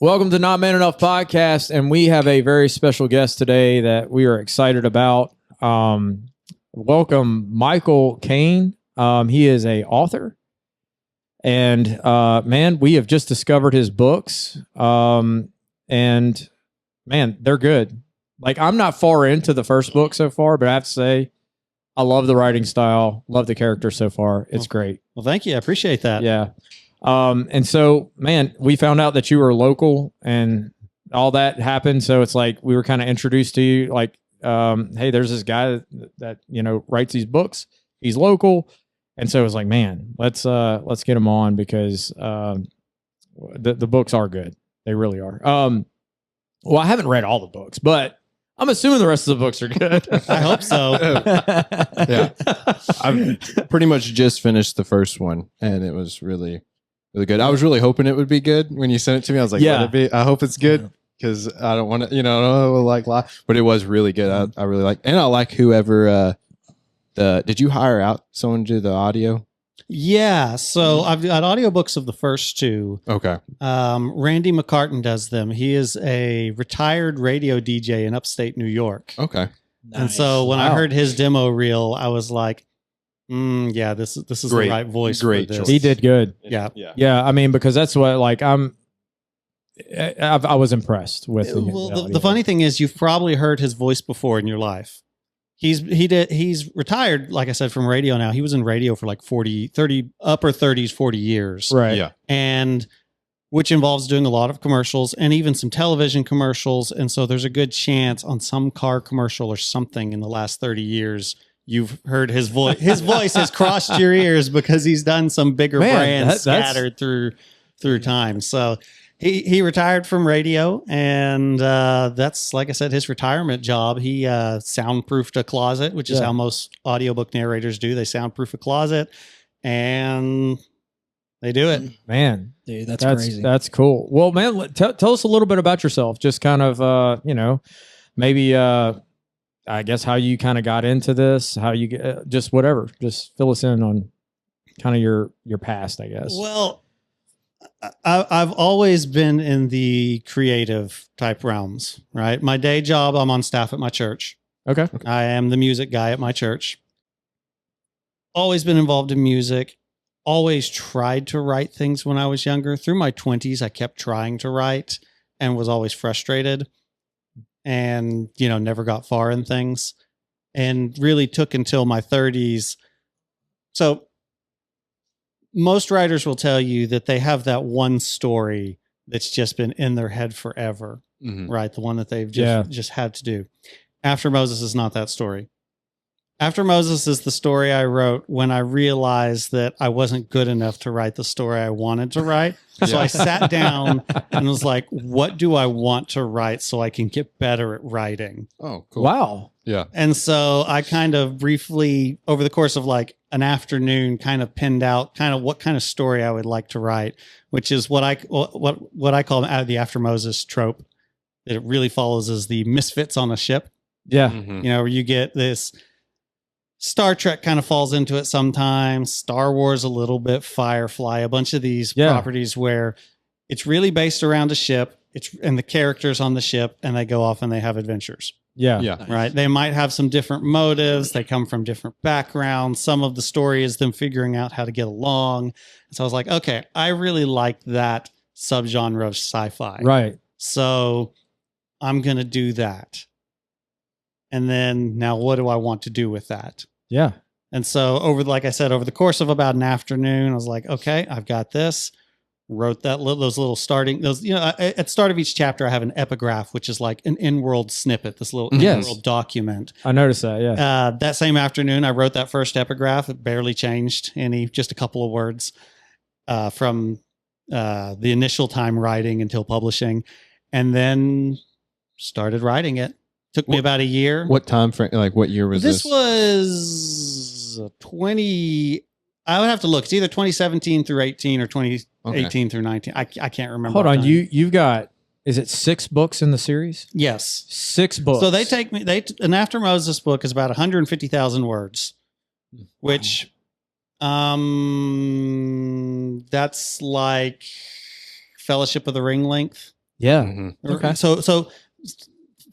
Welcome to Not Man Enough Podcast, and we have a very special guest today that we are excited about. Welcome, Michael Kane. He is a author, and man, we have just discovered his books, and man, they're good. Like, I'm not far into the first book so far, but I have to say, I love the writing style, love the character so far. It's great. Well, thank you. I appreciate that. Yeah. And so, man, we found out that you were local and all that happened. So it's like we were kind of introduced to you, like, hey, there's this guy that you know writes these books. He's local, and so it was like, man, let's get him on because the books are good. They really are. Well, I haven't read all the books, but I'm assuming the rest of the books are good. I hope so. Yeah, I've pretty much just finished the first one, and it was really good. I was really hoping it would be good when you sent it to me. I was like, Yeah. let it be. I hope it's good because I don't want to, I don't like lie. But it was really good. I really like, and I like whoever. Did you hire out someone to do the audio? Yeah. So I've got audiobooks of the first two. Okay. Randy McCartan does them. He is a retired radio DJ in upstate New York. Okay. And so when I heard his demo reel, I was like, yeah, this is Great. the right voice. Great for this. choice. He did good. Yeah. Yeah, I mean, because that's what like I was impressed with. Well, the funny thing is, you've probably heard his voice before in your life. He's retired, like I said, from radio now. He was in radio for like 30, upper 30s, 40 years. Right. Yeah. And which involves doing a lot of commercials and even some television commercials. And so there's a good chance on some car commercial or something in the last 30 years, you've heard his voice. His voice has crossed your ears because he's done some bigger brands scattered through time. So he retired from radio, and that's, like I said, his retirement job. He soundproofed a closet, which is how most audiobook narrators do. They soundproof a closet, and they do it. Man, Dude, that's crazy. That's cool. Well, man, tell us a little bit about yourself. Just kind of, maybe, I guess how you kind of got into this, how you get, just whatever. Just fill us in on kind of your past, I guess. Well, I've always been in the creative type realms, right? My day job, I'm on staff at my church. Okay. I am the music guy at my church. Always been involved in music. Always tried to write things when I was younger. Through my 20s, I kept trying to write and was always frustrated and, never got far in things, and really took until my 30s. So most writers will tell you that they have that one story that's just been in their head forever, right? The one that they've just had to do. After Moses is not that story. After Moses is the story I wrote when I realized that I wasn't good enough to write the story I wanted to write. So I sat down and was like, what do I want to write so I can get better at writing? Oh, cool. Wow. Yeah. And so I kind of briefly, over the course of like an afternoon, kind of pinned out kind of what kind of story I would like to write, which is what I call out of the After Moses trope. That it really follows as the misfits on a ship. Yeah. Where you get this. Star Trek kind of falls into it sometimes. Star Wars a little bit. Firefly, a bunch of these properties where it's really based around a ship. And the characters on the ship, and they go off and they have adventures. Yeah. Yeah. Right. They might have some different motives. They come from different backgrounds. Some of the story is them figuring out how to get along. And so I was like, okay, I really like that subgenre of sci-fi. Right. So I'm going to do that. And then now what do I want to do with that? Yeah. And so over the course of about an afternoon, I was like, okay, I've got this. Wrote that at the start of each chapter, I have an epigraph, which is like an in-world snippet, this little in-world document. I noticed that. Yeah. That same afternoon, I wrote that first epigraph. It barely changed just a couple of words from the initial time writing until publishing, and then started writing it. Took me about a year. What time frame? Like what year was this? This was 20. I would have to look. It's either 2017 through 18 or 2018 through 19. I can't remember. Hold on. You've got, is it 6 books in the series? Yes. 6 books. So an After Moses book is about 150,000 words, which that's like Fellowship of the Ring length. Yeah. Mhm. Okay. So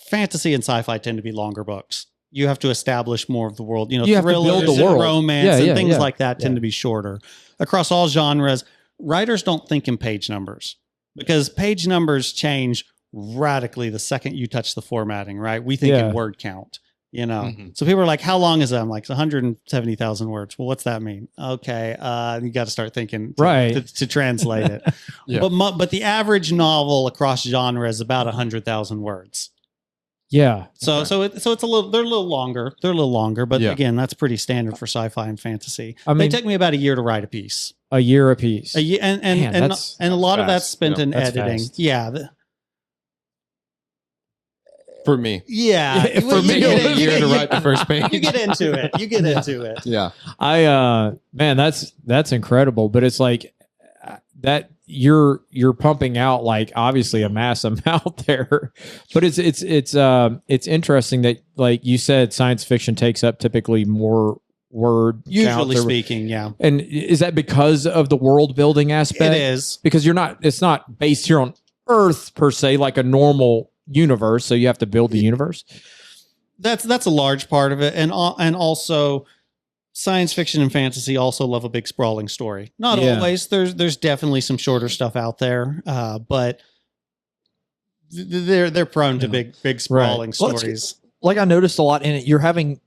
fantasy and sci-fi tend to be longer books. You have to establish more of the world. You have to build thrillers the and world. romance Yeah, and yeah, things yeah. like that tend to be shorter. Across all genres, writers don't think in page numbers because page numbers change radically the second you touch the formatting, right? We think in word count, Mhm. So people are like, how long is that? I'm like, it's 170,000 words. Well, what's that mean? Okay. You got to start thinking to translate it. Yeah. But the average novel across genre is about 100,000 words. Yeah. So it's a little, they're a little longer, but Yeah. again, that's pretty standard for sci-fi and fantasy. I mean, they take me about a year to write a piece. A year a piece. A year, and a lot of that's fast. spent in That's editing. fast. Yeah. For me. Yeah. For me, it was a year to write the first page. You get into it. Yeah. Man, that's incredible. But it's like that you're pumping out like obviously a mass amount there. But it's interesting that like you said, science fiction takes up typically more word Usually count. speaking, yeah. And is that because of the world building aspect? It is. Because it's not based here on Earth per se, like a normal universe. So you have to build the universe. That's a large part of it. And also science fiction and fantasy also love a big sprawling story. Not always. There's definitely some shorter stuff out there. But they're prone to big sprawling stories. Like I noticed a lot in it, you're having,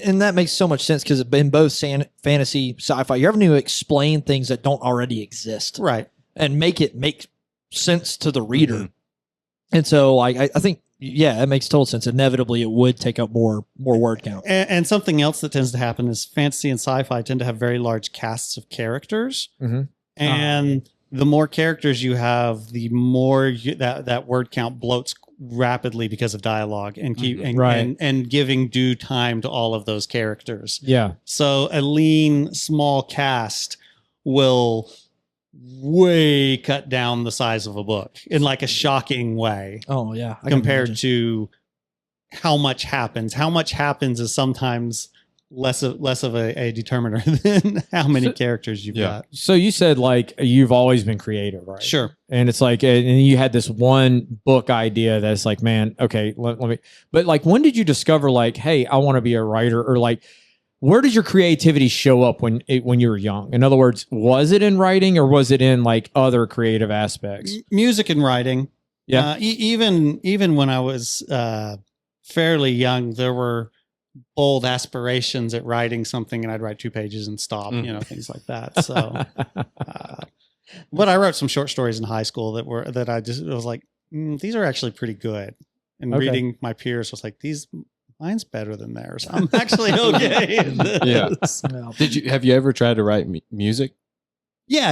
and that makes so much sense because in both fantasy, sci-fi, you're having to explain things that don't already exist, Right. and make sense to the reader. Mhm. And so, like, I think, yeah, it makes total sense. Inevitably, it would take up more word count. And something else that tends to happen is fantasy and sci-fi tend to have very large casts of characters, and the more characters you have, the more that word count bloats rapidly because of dialogue and and giving due time to all of those characters. Yeah. So a lean, small cast will way cut down the size of a book in like a shocking way. Oh yeah, compared to how much happens. How much happens is sometimes less of a determiner than how many characters you've got. So you said like you've always been creative, right? Sure. And it's like, and you had this one book idea that's like, man, okay, let me. But like, when did you discover like, hey, I want to be a writer, or like, where did your creativity show up when you were young? In other words, was it in writing or was it in like other creative aspects? Music and writing. Yeah. Even when I was fairly young, there were bold aspirations at writing something, and I'd write 2 pages and stop. Things like that. So, but I wrote some short stories in high school that I was like, these are actually pretty good. And reading my peers was like, mine's better than theirs. I'm actually okay. Yeah. Have you ever tried to write music? Yeah.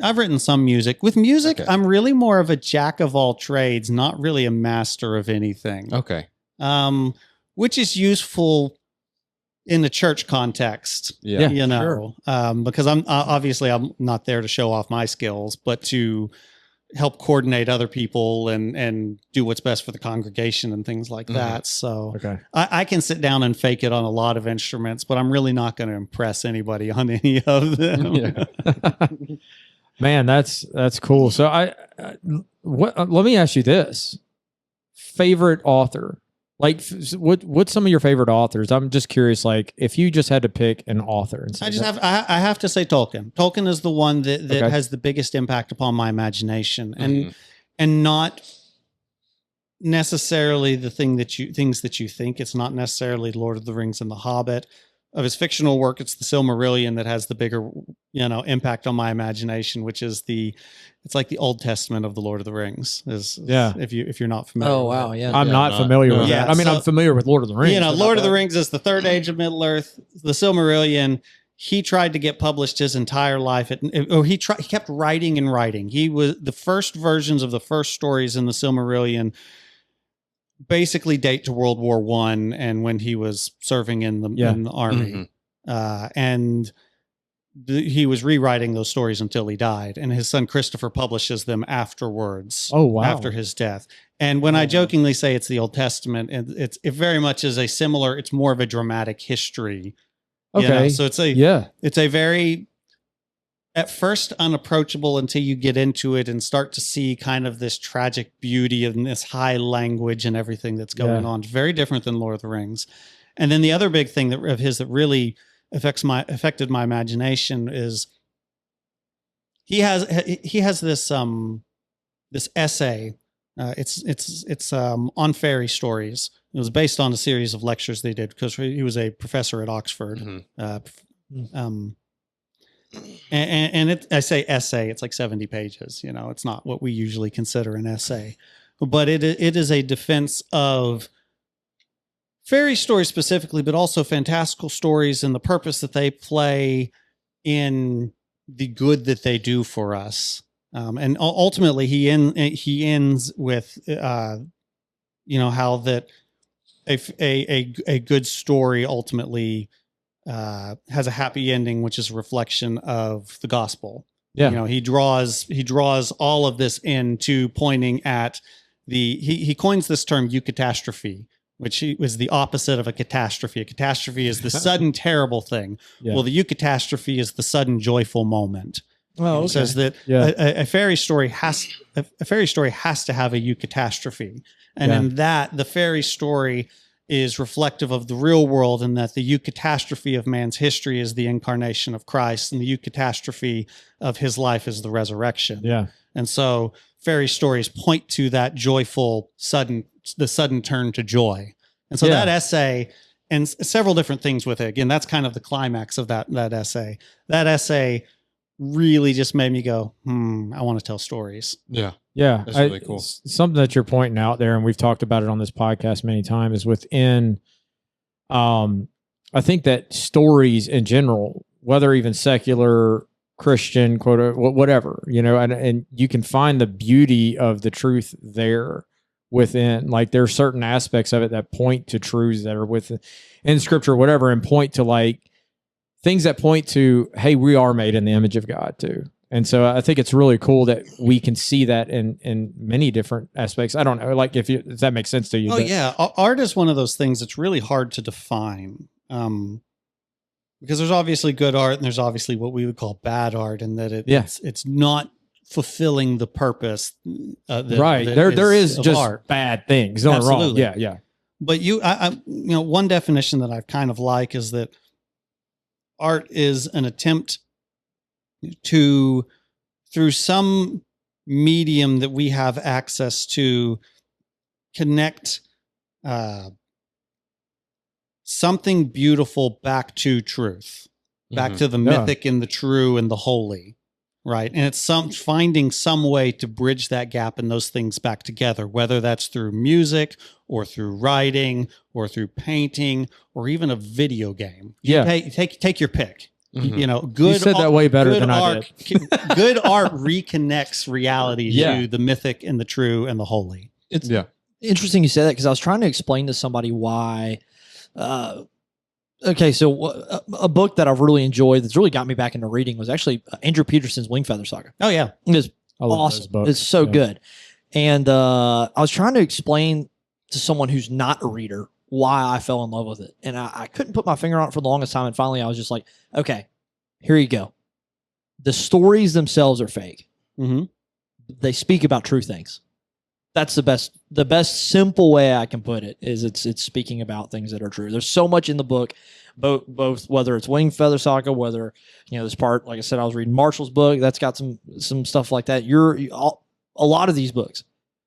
I've written some music. With music, I'm really more of a jack of all trades, not really a master of anything. Okay. Which is useful in the church context. Yeah. Sure. Because I'm not there to show off my skills, but to help coordinate other people and do what's best for the congregation and things like that. So I can sit down and fake it on a lot of instruments, but I'm really not going to impress anybody on any of them. Yeah. Man, that's cool. So let me ask you this. Favorite author? Like, what's some of your favorite authors? I'm just curious. Like, if you just had to pick an author, and I have to say Tolkien. Tolkien is the one that has the biggest impact upon my imagination, and not necessarily the things that you think. It's not necessarily Lord of the Rings and The Hobbit. Of his fictional work, it's the Silmarillion that has the bigger, impact on my imagination, which is it's like the Old Testament of the Lord of the Rings. If you're not familiar. Oh wow, yeah. I'm not familiar with that. I mean, I'm familiar with Lord of the Rings. Lord of the Rings is the third age of Middle Earth. The Silmarillion, he tried to get published his entire life. He kept writing and writing. He was the first versions of the first stories in the Silmarillion basically date to World War I and when he was serving in the army. And he was rewriting those stories until he died. And his son Christopher publishes them afterwards. Oh, wow. After his death. And when I jokingly say it's the Old Testament, it very much is it's more of a dramatic history. Okay. So it's a very at first unapproachable until you get into it and start to see kind of this tragic beauty and this high language and everything that's going on. Very different than Lord of the Rings. And then the other big thing of his that really affected my imagination is he has this this essay. It's on fairy stories. It was based on a series of lectures they did because he was a professor at Oxford. And I say essay, it's like 70 pages. You know, it's not what we usually consider an essay, but it is a defense of fairy stories specifically, but also fantastical stories and the purpose that they play in the good that they do for us. And ultimately, he ends with, how that a good story ultimately has a happy ending, which is a reflection of the gospel. Yeah. You know, he draws all of this into pointing at he coins this term eucatastrophe, which was the opposite of a catastrophe. A catastrophe is the sudden terrible thing. Yeah. Well, the eucatastrophe is the sudden joyful moment. Oh, okay. It says that a fairy story has to have a eucatastrophe, and in that the fairy story is reflective of the real world, and that the eucatastrophe of man's history is the incarnation of Christ, and the eucatastrophe of his life is the resurrection. Yeah. And so fairy stories point to that joyful, sudden turn to joy. And so that essay, and several different things with it, again, that's kind of the climax of that essay. That essay really just made me go, I want to tell stories. Yeah. Yeah. That's really cool. Something that you're pointing out there, and we've talked about it on this podcast many times, is within, I think that stories in general, whether even secular, Christian, quote, whatever, and you can find the beauty of the truth there within. Like, there are certain aspects of it that point to truths that are within in scripture, whatever, and point to like things that point to, hey, we are made in the image of God too. And so I think it's really cool that we can see that in many different aspects. I don't know, like if that makes sense to you. Oh, yeah. Art is one of those things that's really hard to define. Because there's obviously good art and there's obviously what we would call bad art, and that it's not fulfilling the purpose. Right. There is just art. Bad things. Don't wrong. Yeah. Yeah. But one definition that I kind of like is that art is an attempt to, through some medium that we have access to, connect something beautiful back to truth, back to the mythic and the true and the holy, right? And it's finding some way to bridge that gap and those things back together, whether that's through music or through writing or through painting or even a video game. Take your pick. Good. You said that way better than I did. Good art reconnects reality to the mythic and the true and the holy. It's interesting you said that, because I was trying to explain to somebody why. Okay, so a book that I've really enjoyed that's really got me back into reading was actually Andrew Peterson's Wingfeather Saga. Oh yeah, it's awesome. It's so good. And I was trying to explain to someone who's not a reader why I fell in love with it, and I couldn't put my finger on it for the longest time. And finally, I was just like, okay, here you go. The stories themselves are fake. Mm-hmm. They speak about true things. That's the best simple way I can put it is it's speaking about things that are true. There's so much in the book, both whether it's Wingfeather Saga, whether this part, like I said, I was reading Marshall's book that's got some stuff like that. A lot of these books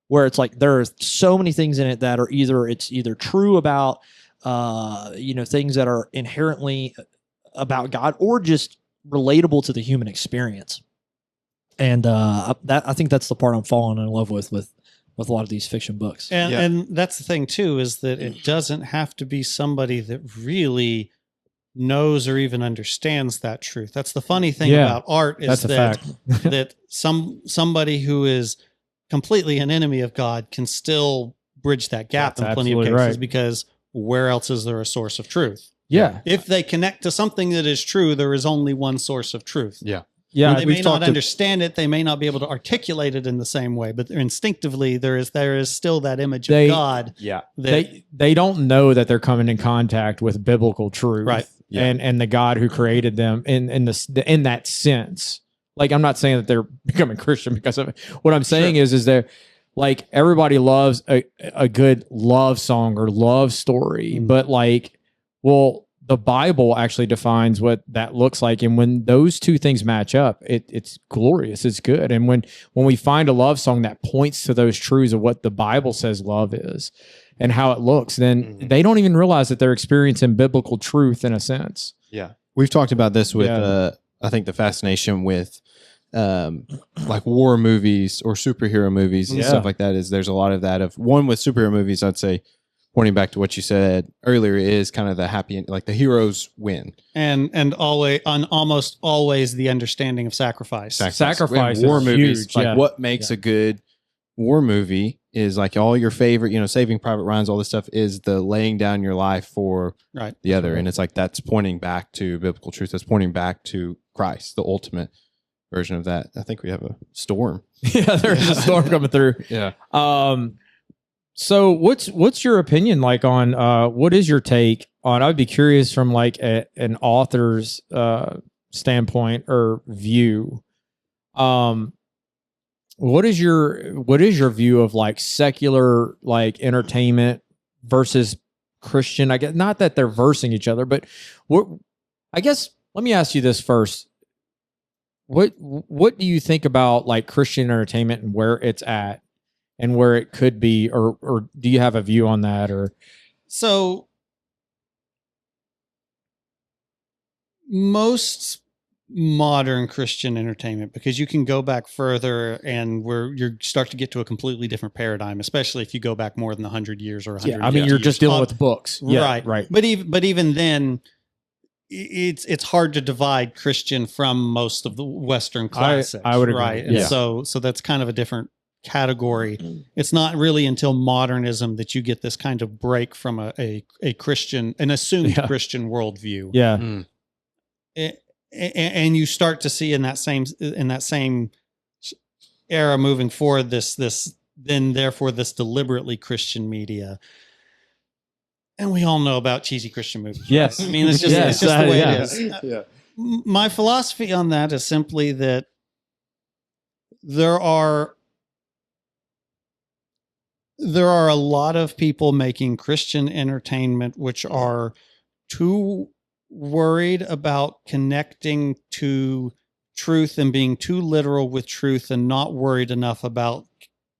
where it's like there are so many things in it that are either true about things that are inherently about God or just relatable to the human experience. And I think that's the part I'm falling in love with a lot of these fiction books. And that's the thing too, is that it doesn't have to be somebody that really knows or even understands that truth. That's the funny thing about art, is that somebody who is completely an enemy of God can still bridge that gap in plenty of cases, because where else is there a source of truth? Yeah. If they connect to something that is true, there is only one source of truth. Yeah. Yeah, they may not understand it. They may not be able to articulate it in the same way, but instinctively there is still that image of God. Yeah, they don't know that they're coming in contact with biblical truth, right? Yeah. And the God who created them in that sense. like, I'm not saying that they're becoming Christian because of it. What I'm saying is they're like, everybody loves a good love song or love story, but like, well, the Bible actually defines what that looks like. And when those two things match up, it's glorious. It's good. And when we find a love song that points to those truths of what the Bible says love is and how it looks, then they don't even realize that they're experiencing biblical truth in a sense. Yeah. We've talked about this with, I think the fascination with like war movies or superhero movies and stuff like that is there's a lot of that with superhero movies, I'd say, pointing back to what you said earlier, is kind of the happy, like the heroes win, and almost always the understanding of sacrifice. Sacrifice war is movies. huge, Like what makes a good war movie is like all your favorite, Saving Private Ryan's, all this stuff is the laying down your life for the other, and it's like that's pointing back to biblical truth. That's pointing back to Christ, the ultimate version of that. I think we have a storm. Yeah, there's a storm coming through. Yeah. So what's your opinion like on what is your take on? I'd be curious from like an author's standpoint or view. What is your view of like secular like entertainment versus Christian? I guess not that they're versing each other, but I guess let me ask you this first. What do you think about like Christian entertainment and where it's at? And where it could be, or do you have a view on that? Or so most modern Christian entertainment, because you can go back further and you start to get to a completely different paradigm, especially if you go back more than 100 years or 100 I mean, you're just dealing with books. Right. Right. But even then, it's hard to divide Christian from most of the Western classics. I would agree. Right. And so that's kind of a different category. It's not really until modernism that you get this kind of break from a Christian, an assumed Christian worldview. Yeah. And you start to see in that same era moving forward this deliberately Christian media. And we all know about cheesy Christian movies. Yes. I mean, it's just the way it is. Yeah. My philosophy on that is simply that there are a lot of people making Christian entertainment which are too worried about connecting to truth and being too literal with truth and not worried enough about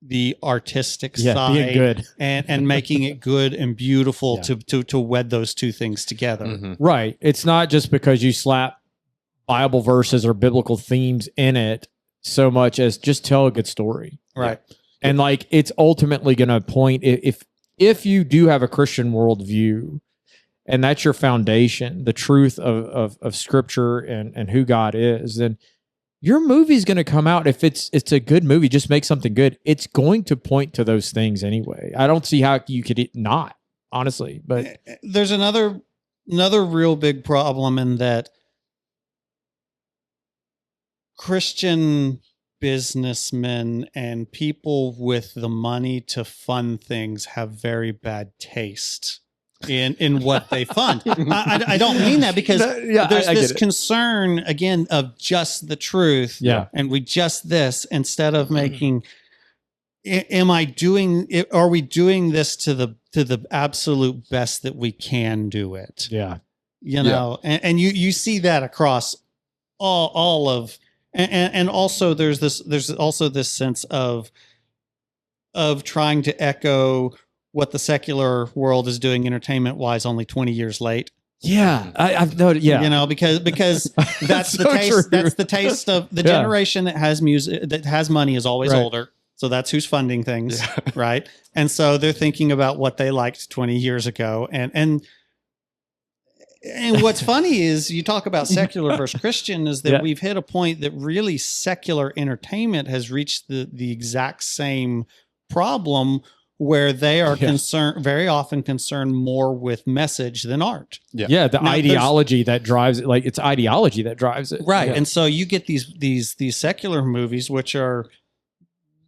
the artistic side being good and making it good and beautiful to wed those two things together. Mm-hmm. Right. It's not just because you slap Bible verses or biblical themes in it so much as just tell a good story. Right. And like, it's ultimately going to point, if you do have a Christian worldview and that's your foundation, the truth of scripture and who God is, then your movie's going to come out. If it's a good movie, just make something good. It's going to point to those things anyway. I don't see how you could not, honestly, but there's another real big problem in that Christian businessmen and people with the money to fund things have very bad taste in what they fund. I don't mean that because there's this concern again of just the truth. Yeah. And we just this instead of making, are we doing this to the absolute best that we can do it? yeah. And you see that across all of, and also there's also this sense of trying to echo what the secular world is doing entertainment wise only 20 years late. Yeah. I've noticed. Yeah. Because that's the taste. True. That's the taste of the generation that has music, that has money is always older. So that's who's funding things. Yeah. Right. And so they're thinking about what they liked 20 years ago. And what's funny is you talk about secular versus Christian is that we've hit a point that really secular entertainment has reached the exact same problem where they are very often concerned more with message than art. Yeah. The ideology that drives it, like it's ideology that drives it. Right. Yeah. And so you get these secular movies, which are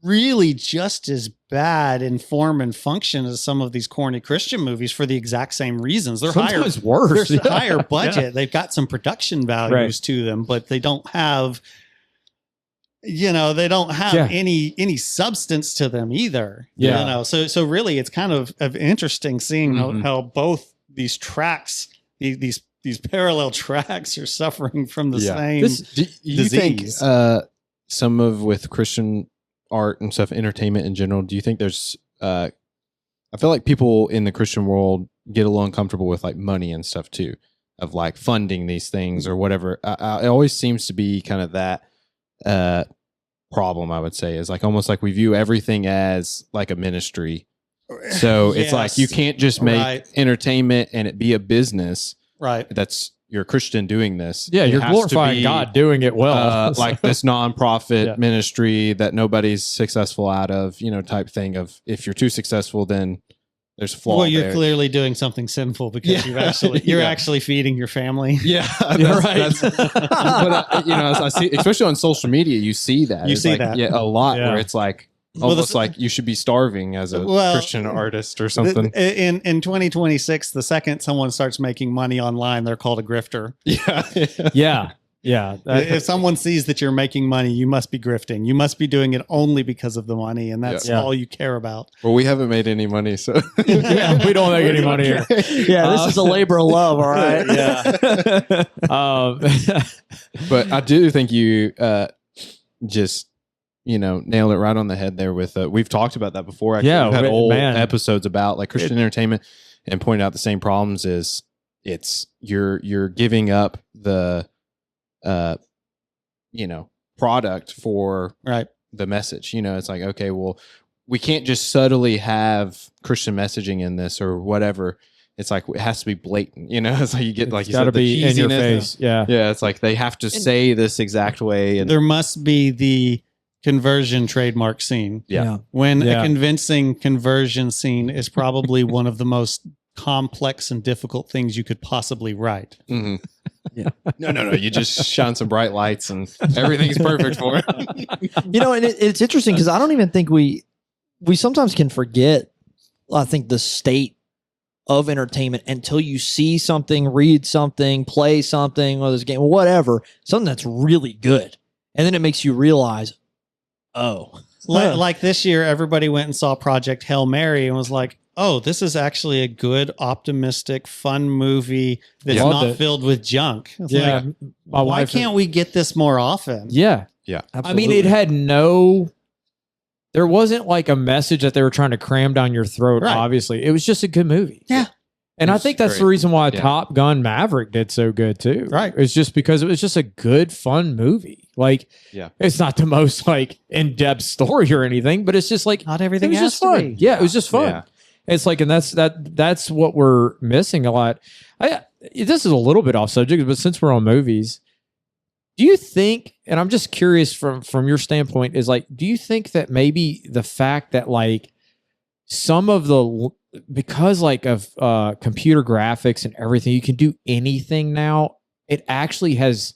really just as bad in form and function as some of these corny Christian movies for the exact same reasons. They're sometimes worse. They're higher budget. They've got some production values to them, but they don't have they don't have Yeah. any substance to them either. Yeah. So really it's kind of interesting seeing how both these tracks, these parallel tracks are suffering from the same Do you think disease. some of with Christian art and stuff, entertainment in general, do you think there's I feel like people in the Christian world get a little uncomfortable with like money and stuff too, of like funding these things or whatever. It always seems to be kind of that problem, I would say, is like almost like we view everything as like a ministry. So it's like you can't just make entertainment and it be a business. Right. That's you're a Christian doing this. Yeah, It you're has to glorifying be, God doing it well. like this nonprofit Yeah. ministry that nobody's successful out of, type thing of if you're too successul, then there's a flaw. Well, you're there. clearly doing something sinful because you're actually feeding your family. Yeah, You're right. but I see, especially on social media, you see that. You It's see like, that. a lot Yeah. where it's like Well, almost like you should be starving as a Christian artist or something. In 2026, the second someone starts making money online, they're called a grifter. Yeah. If someone sees that you're making money, you must be grifting. You must be doing it only because of the money, and that's Yeah. all you care about. Well, we haven't made any money, so We don't make any money here. Yeah, this is a labor of love. All right. Yeah. But I do think you just nailed it right on the head there with we've talked about that before. Actually, Yeah, we've had old man. episodes about like Christian entertainment and pointed out the same problems. Is it's you're giving up the product for the message. It's like, okay, well, we can't just subtly have Christian messaging in this or whatever. It's like it has to be blatant. It's like you get like you got to said, the be in your cheesiness. face. Yeah. Yeah, it's like they have to say this exact way, and There must be the conversion trademark scene. Yeah. When Yeah. a convincing conversion scene is probably one of the most complex and difficult things you could possibly write. mhm. Yeah. No. You just shine some bright lights and everything's perfect for it. And it's interesting because I don't even think we sometimes can forget, I think, the state of entertainment until you see something, read something, play something, or this game, whatever, something that's really good. And then it makes you realize, Like this year, everybody went and saw Project Hail Mary and was like, oh, this is actually a good, optimistic, fun movie that's Loved not it. filled with junk. It's Yeah. like, My why wife. can't we get this more often? Yeah. Yeah. I mean, it had there wasn't like a message that they were trying to cram down your throat, Right. obviously. It was just a good movie. Yeah. And It I was think that's the great. reason why Yeah. Top Gun Maverick did so good too. Right. It's just because it was just a good, fun movie. Like, Yeah. it's not the most like in-depth story or anything, but it's just like Not it everything was has just to fun. be. Yeah, it was just fun. Yeah. It's like, and that's what we're missing a lot. This is a little bit off subject, but since we're on movies, do you think, and I'm just curious from your standpoint, is like, do you think that maybe the fact that like some of because like of computer graphics and everything, you can do anything now, it actually has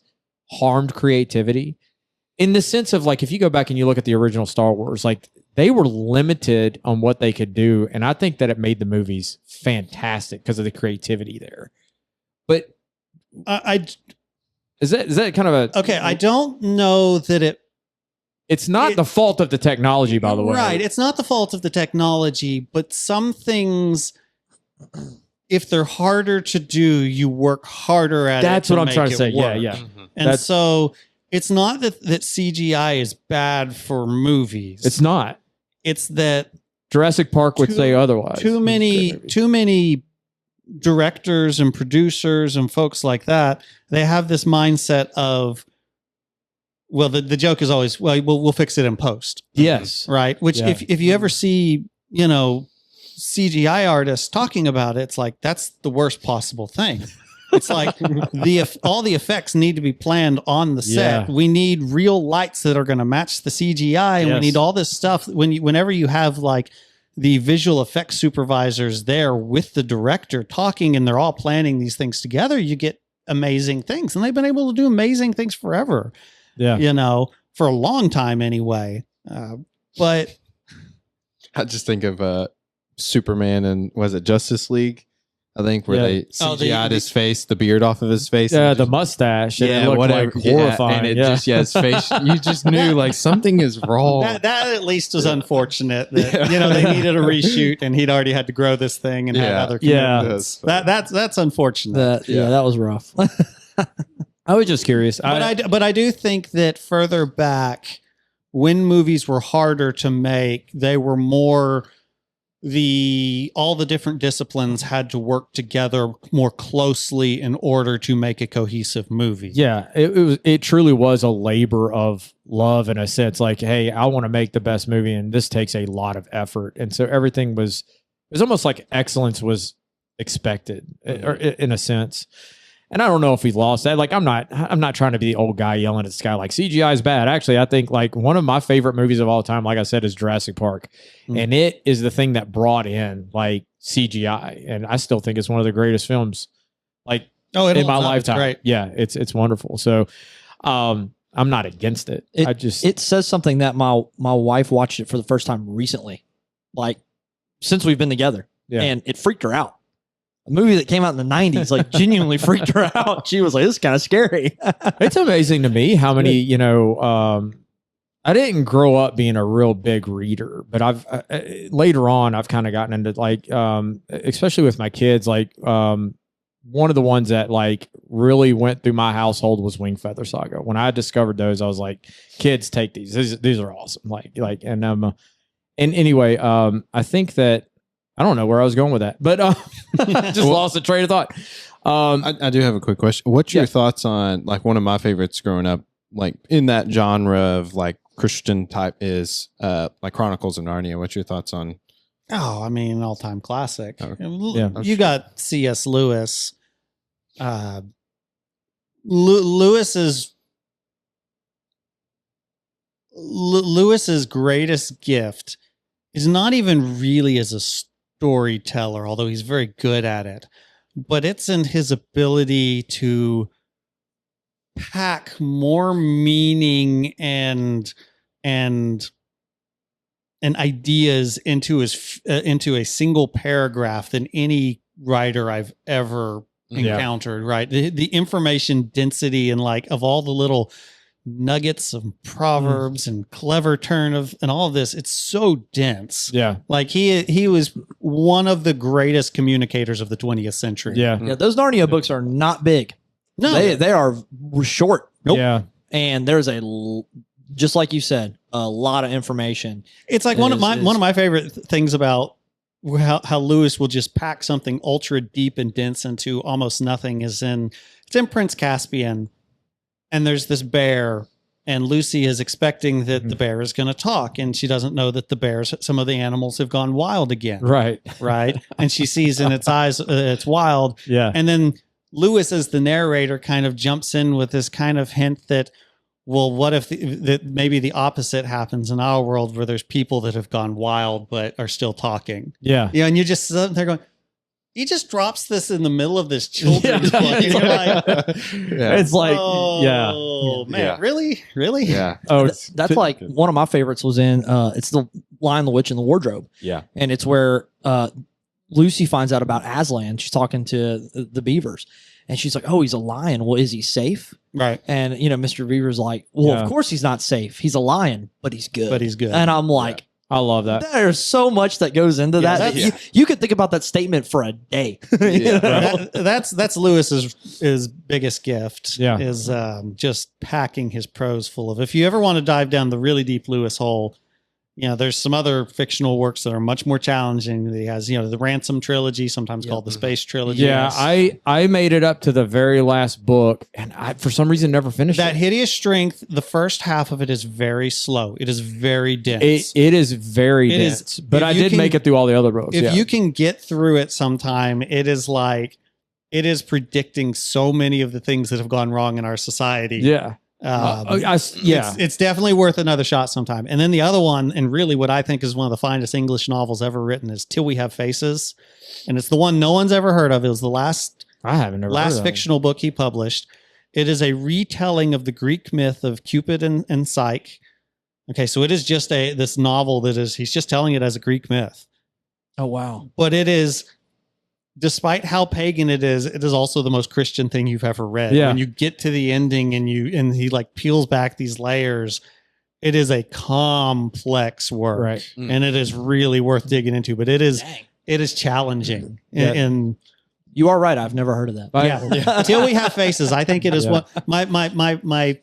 harmed creativity in the sense of like, if you go back and you look at the original Star Wars, like they were limited on what they could do. And I think that it made the movies fantastic because of the creativity there. But is that kind of I don't know that it's not the fault of the technology, by the way. Right. It's not the fault of the technology, but some things, if they're harder to do, you work harder at it. That's what I'm trying to say. Yeah, work. yeah. And so it's not that CGI is bad for movies. It's not. It's that Jurassic Park would say otherwise. too many directors and producers and folks like that, they have this mindset of, well, the joke is always, well, we'll fix it in post. Yes. Right. Which Yeah. if you ever see, CGI artists talking about it, it's like, that's the worst possible thing. It's like all the effects need to be planned on the set. Yeah. We need real lights that are going to match the CGI, and we Yes. need all this stuff. Whenever you have like the visual effects supervisors there with the director talking, and they're all planning these things together, you get amazing things. And they've been able to do amazing things forever. Yeah. For a long time anyway. But I just think of Superman and was it Justice League? I think where they CGI'd his face, the beard off of his face. Yeah, the mustache. And it looked like horrifying. And it just, his face, you just knew like something is wrong. That at least was unfortunate that, they needed a reshoot and he'd already had to grow this thing and had other commitments. That's unfortunate. That was rough. I was just curious. But I do think that further back, when movies were harder to make, they were more... all the different disciplines had to work together more closely in order to make a cohesive movie. Yeah, it truly was a labor of love in a sense. Like, hey, I want to make the best movie, and this takes a lot of effort. And so everything it was almost like excellence was expected, or in a sense. And I don't know if we lost that. Like, I'm not trying to be the old guy yelling at the sky like CGI is bad. Actually, I think like one of my favorite movies of all time, like I said, is Jurassic Park. And it is the thing that brought in like CGI. And I still think it's one of the greatest films like in my lifetime. Great. Yeah, it's wonderful. So I'm not against it. It says something that my wife watched it for the first time recently, like since we've been together. Yeah. And it freaked her out. A movie that came out in the 90s, like genuinely freaked her out. She was like, this is kind of scary. It's amazing to me how many, I didn't grow up being a real big reader, but I've later on, I've kind of gotten into like, especially with my kids, like one of the ones that like really went through my household was Wing Feather Saga. When I discovered those, I was like, kids, take these. These are awesome. And anyway, I think that, I don't know where I was going with that, but just lost the train of thought. I do have a quick question. What's your thoughts on like one of my favorites growing up, like in that genre of like Christian type is like Chronicles of Narnia? What's your thoughts on? Oh, I mean, all-time classic. Okay. You got C.S. Lewis. Lewis's greatest gift is not even really as a storyteller, although he's very good at it, but it's in his ability to pack more meaning and ideas into a single paragraph than any writer I've ever encountered. Right, the information density and like of all the little nuggets of proverbs and clever turn of and all of this, it's so dense. Yeah, like he was one of the greatest communicators of the 20th century. Yeah, those Narnia books are not big. No, they are short. Nope. Yeah, and there's just like you said, a lot of information. It's like one of my favorite things about how Lewis will just pack something ultra deep and dense into almost nothing it's in Prince Caspian. And there's this bear, and Lucy is expecting that the bear is going to talk, and she doesn't know that some of the animals have gone wild again. Right. And she sees in its eyes it's wild. Yeah. And then Lewis, as the narrator, kind of jumps in with this kind of hint that, well, what if that maybe the opposite happens in our world, where there's people that have gone wild but are still talking. Yeah. Yeah, and you just sit there going, he just drops this in the middle of this children's book. And you're like, it's like, oh, man, really? Yeah. Oh, that's like one of my favorites was in, it's the Lion, the Witch, and the Wardrobe. Yeah. And it's where Lucy finds out about Aslan. She's talking to the beavers. And she's like, oh, he's a lion. Well, is he safe? Right. And, Mr. Beaver's like, well, of course he's not safe. He's a lion, but he's good. And I'm like, I love that. There's so much that goes into that. You could think about that statement for a day. That's Lewis's biggest gift. Yeah. Is just packing his prose full of. If you ever want to dive down the really deep Lewis hole, there's some other fictional works that are much more challenging. He has, the Ransom trilogy, sometimes called the Space trilogy. Yeah, I made it up to the very last book, and I, for some reason, never finished that. it. Hideous Strength, the first half of it is very slow. It is very dense. It is very dense, but I did make it through all the other books. If you can get through it sometime, it is predicting so many of the things that have gone wrong in our society. Yeah. It's definitely worth another shot sometime. And then the other one, and really what I think is one of the finest English novels ever written, is Till We Have Faces. And it's the one no one's ever heard of. It was the last fictional book he published. It is a retelling of the Greek myth of Cupid and Psyche. Okay, so it is just this novel he's just telling it as a Greek myth. Oh, wow. But it is despite how pagan it is also the most Christian thing you've ever read. Yeah. When you get to the ending and he like peels back these layers, it is a complex work, Right. and it is really worth digging into. But it is challenging, Yeah. and You are right. I've never heard of that. yeah. Till We Have Faces. I think it is one my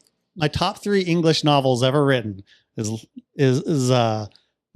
top 3 English novels ever written is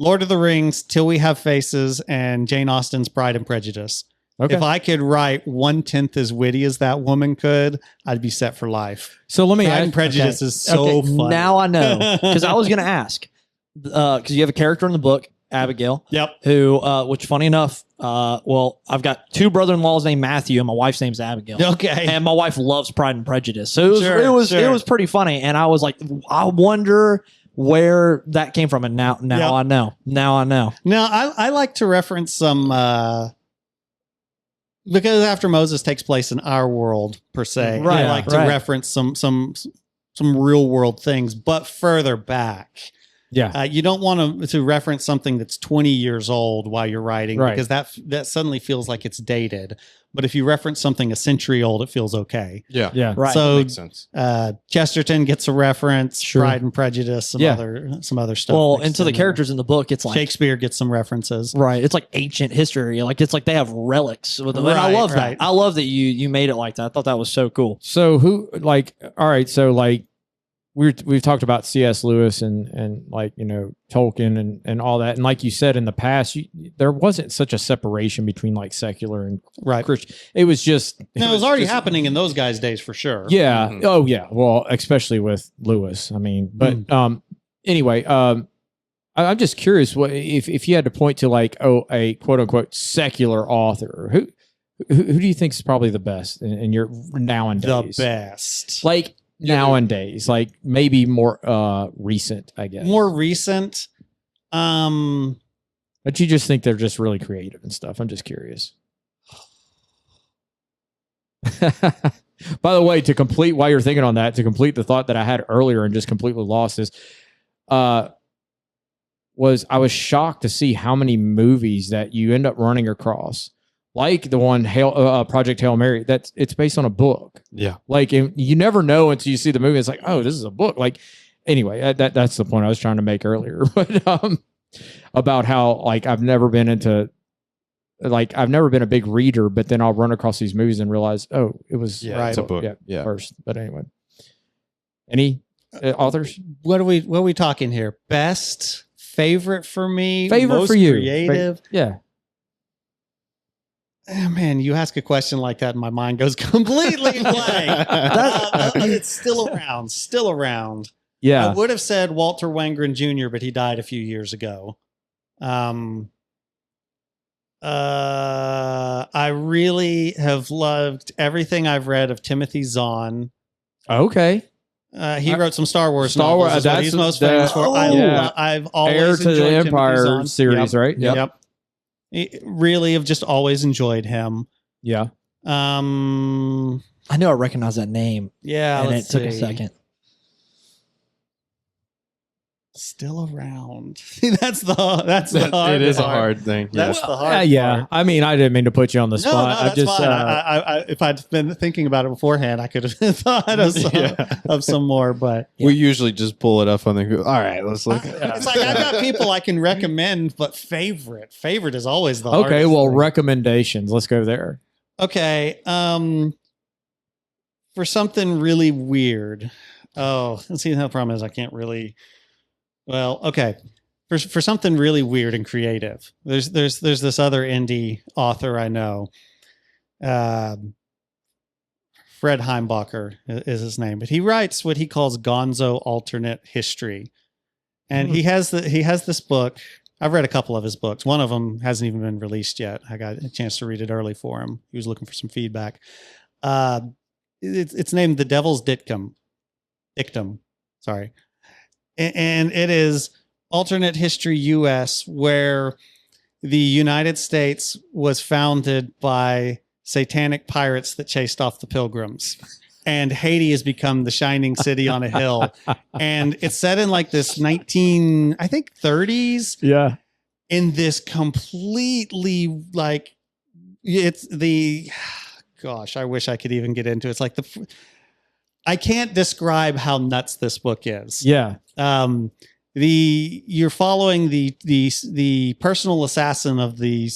Lord of the Rings, Till We Have Faces, and Jane Austen's Pride and Prejudice. Okay. If I could write 1/10 as witty as that woman could, I'd be set for life. So let me Pride ask. and Prejudice is so funny. Now I know, because I was going to ask, because you have a character in the book, Abigail. Yep. Who, which funny enough, I've got 2 brother-in-laws named Matthew, and my wife's name's Abigail. Okay. And my wife loves Pride and Prejudice, so it was pretty funny. And I was like, I wonder where that came from. And now I know. Now I know. Now I like to reference some because After Moses takes place in our world per se. Right, I like to reference some real world things, but further back. Yeah. You don't want to reference something that's 20 years old while you're writing, because that suddenly feels like it's dated. But if you reference something a century old, it feels okay. Yeah. Yeah. Right. So Makes sense. Chesterton gets a reference, Sure. Pride and Prejudice, some other stuff. Well, mixed and to the in there. characters in the book, it's like Shakespeare gets some references. right. It's like ancient history. Like it's like they have relics with them. And I love Right. that. I love that you made it like that. I thought that was so cool. So all right. So like we've talked about C.S. Lewis and like, Tolkien and all that. And like you said, in the past, there wasn't such a separation between like secular and Christian. It was just, It was already happening in those guys' days for sure. yeah. Mhm. Oh yeah. Well, especially with Lewis. I mean, but anyway, I'm just curious what if you had to point to like a quote unquote secular author, who do you think is probably the best in your nowadays? The best. Like nowadays, like maybe more recent, I guess. More recent. But you just think they're just really creative and stuff. I'm just curious. By the way, while you're thinking on that, to complete the thought that I had earlier and just completely lost is, I was shocked to see how many movies that you end up running across, like the one Project Hail Mary. It's based on a book. Yeah. Like you never know until you see the movie. It's like, oh, this is a book. Like anyway, that's the point I was trying to make earlier. But about how like I've never been a big reader, but then I'll run across these movies and realize, oh, it was It's a book. Yeah. first. But anyway, any authors? What are we talking here? Best, favorite for me, Favorite most for you? creative. Yeah. Oh, man, you ask a question like that, and my mind goes completely blank. It's still around. Yeah. I would have said Walter Wangerin Jr., but he died a few years ago. I really have loved everything I've read of Timothy Zahn. Okay. He wrote some Star Wars Star Wars, novels. Is what that's he's most the- famous for. yeah. I've always Heir to enjoyed the Timothy Empire Zahn. series, right? Yep. Really have just always enjoyed him. Yeah. I knew I recognized that name, Yeah, and it let's took a see. second. Still around. That's the hard. It is a part. hard thing. That's the hard. Yeah. part. I mean, I didn't mean to put you on the No, spot. that's I just, fine. I if I'd been thinking about it beforehand, I could have thought of some more. But We usually just pull it up on the. All right, let's look. it's like I've got people I can recommend, but favorite is always the okay. hardest Well, thing. recommendations. Let's go there. Okay. For something really weird. Oh, let's see. The problem is I can't really. Well, okay. For something really weird and creative, there's this other indie author I know. Fred Heimbacher is his name, but he writes what he calls Gonzo alternate history, and he has this book. I've read a couple of his books. One of them hasn't even been released yet. I got a chance to read it early for him. He was looking for some feedback. It's named The Devil's Dictum. Sorry. And it is alternate history U.S., where the United States was founded by satanic pirates that chased off the pilgrims. And Haiti has become the shining city on a hill. And it's set in like this 30s. Yeah. In this completely like it's the, gosh, I wish I could even get into it. It's like I can't describe how nuts this book is. Yeah. You're following the personal assassin of the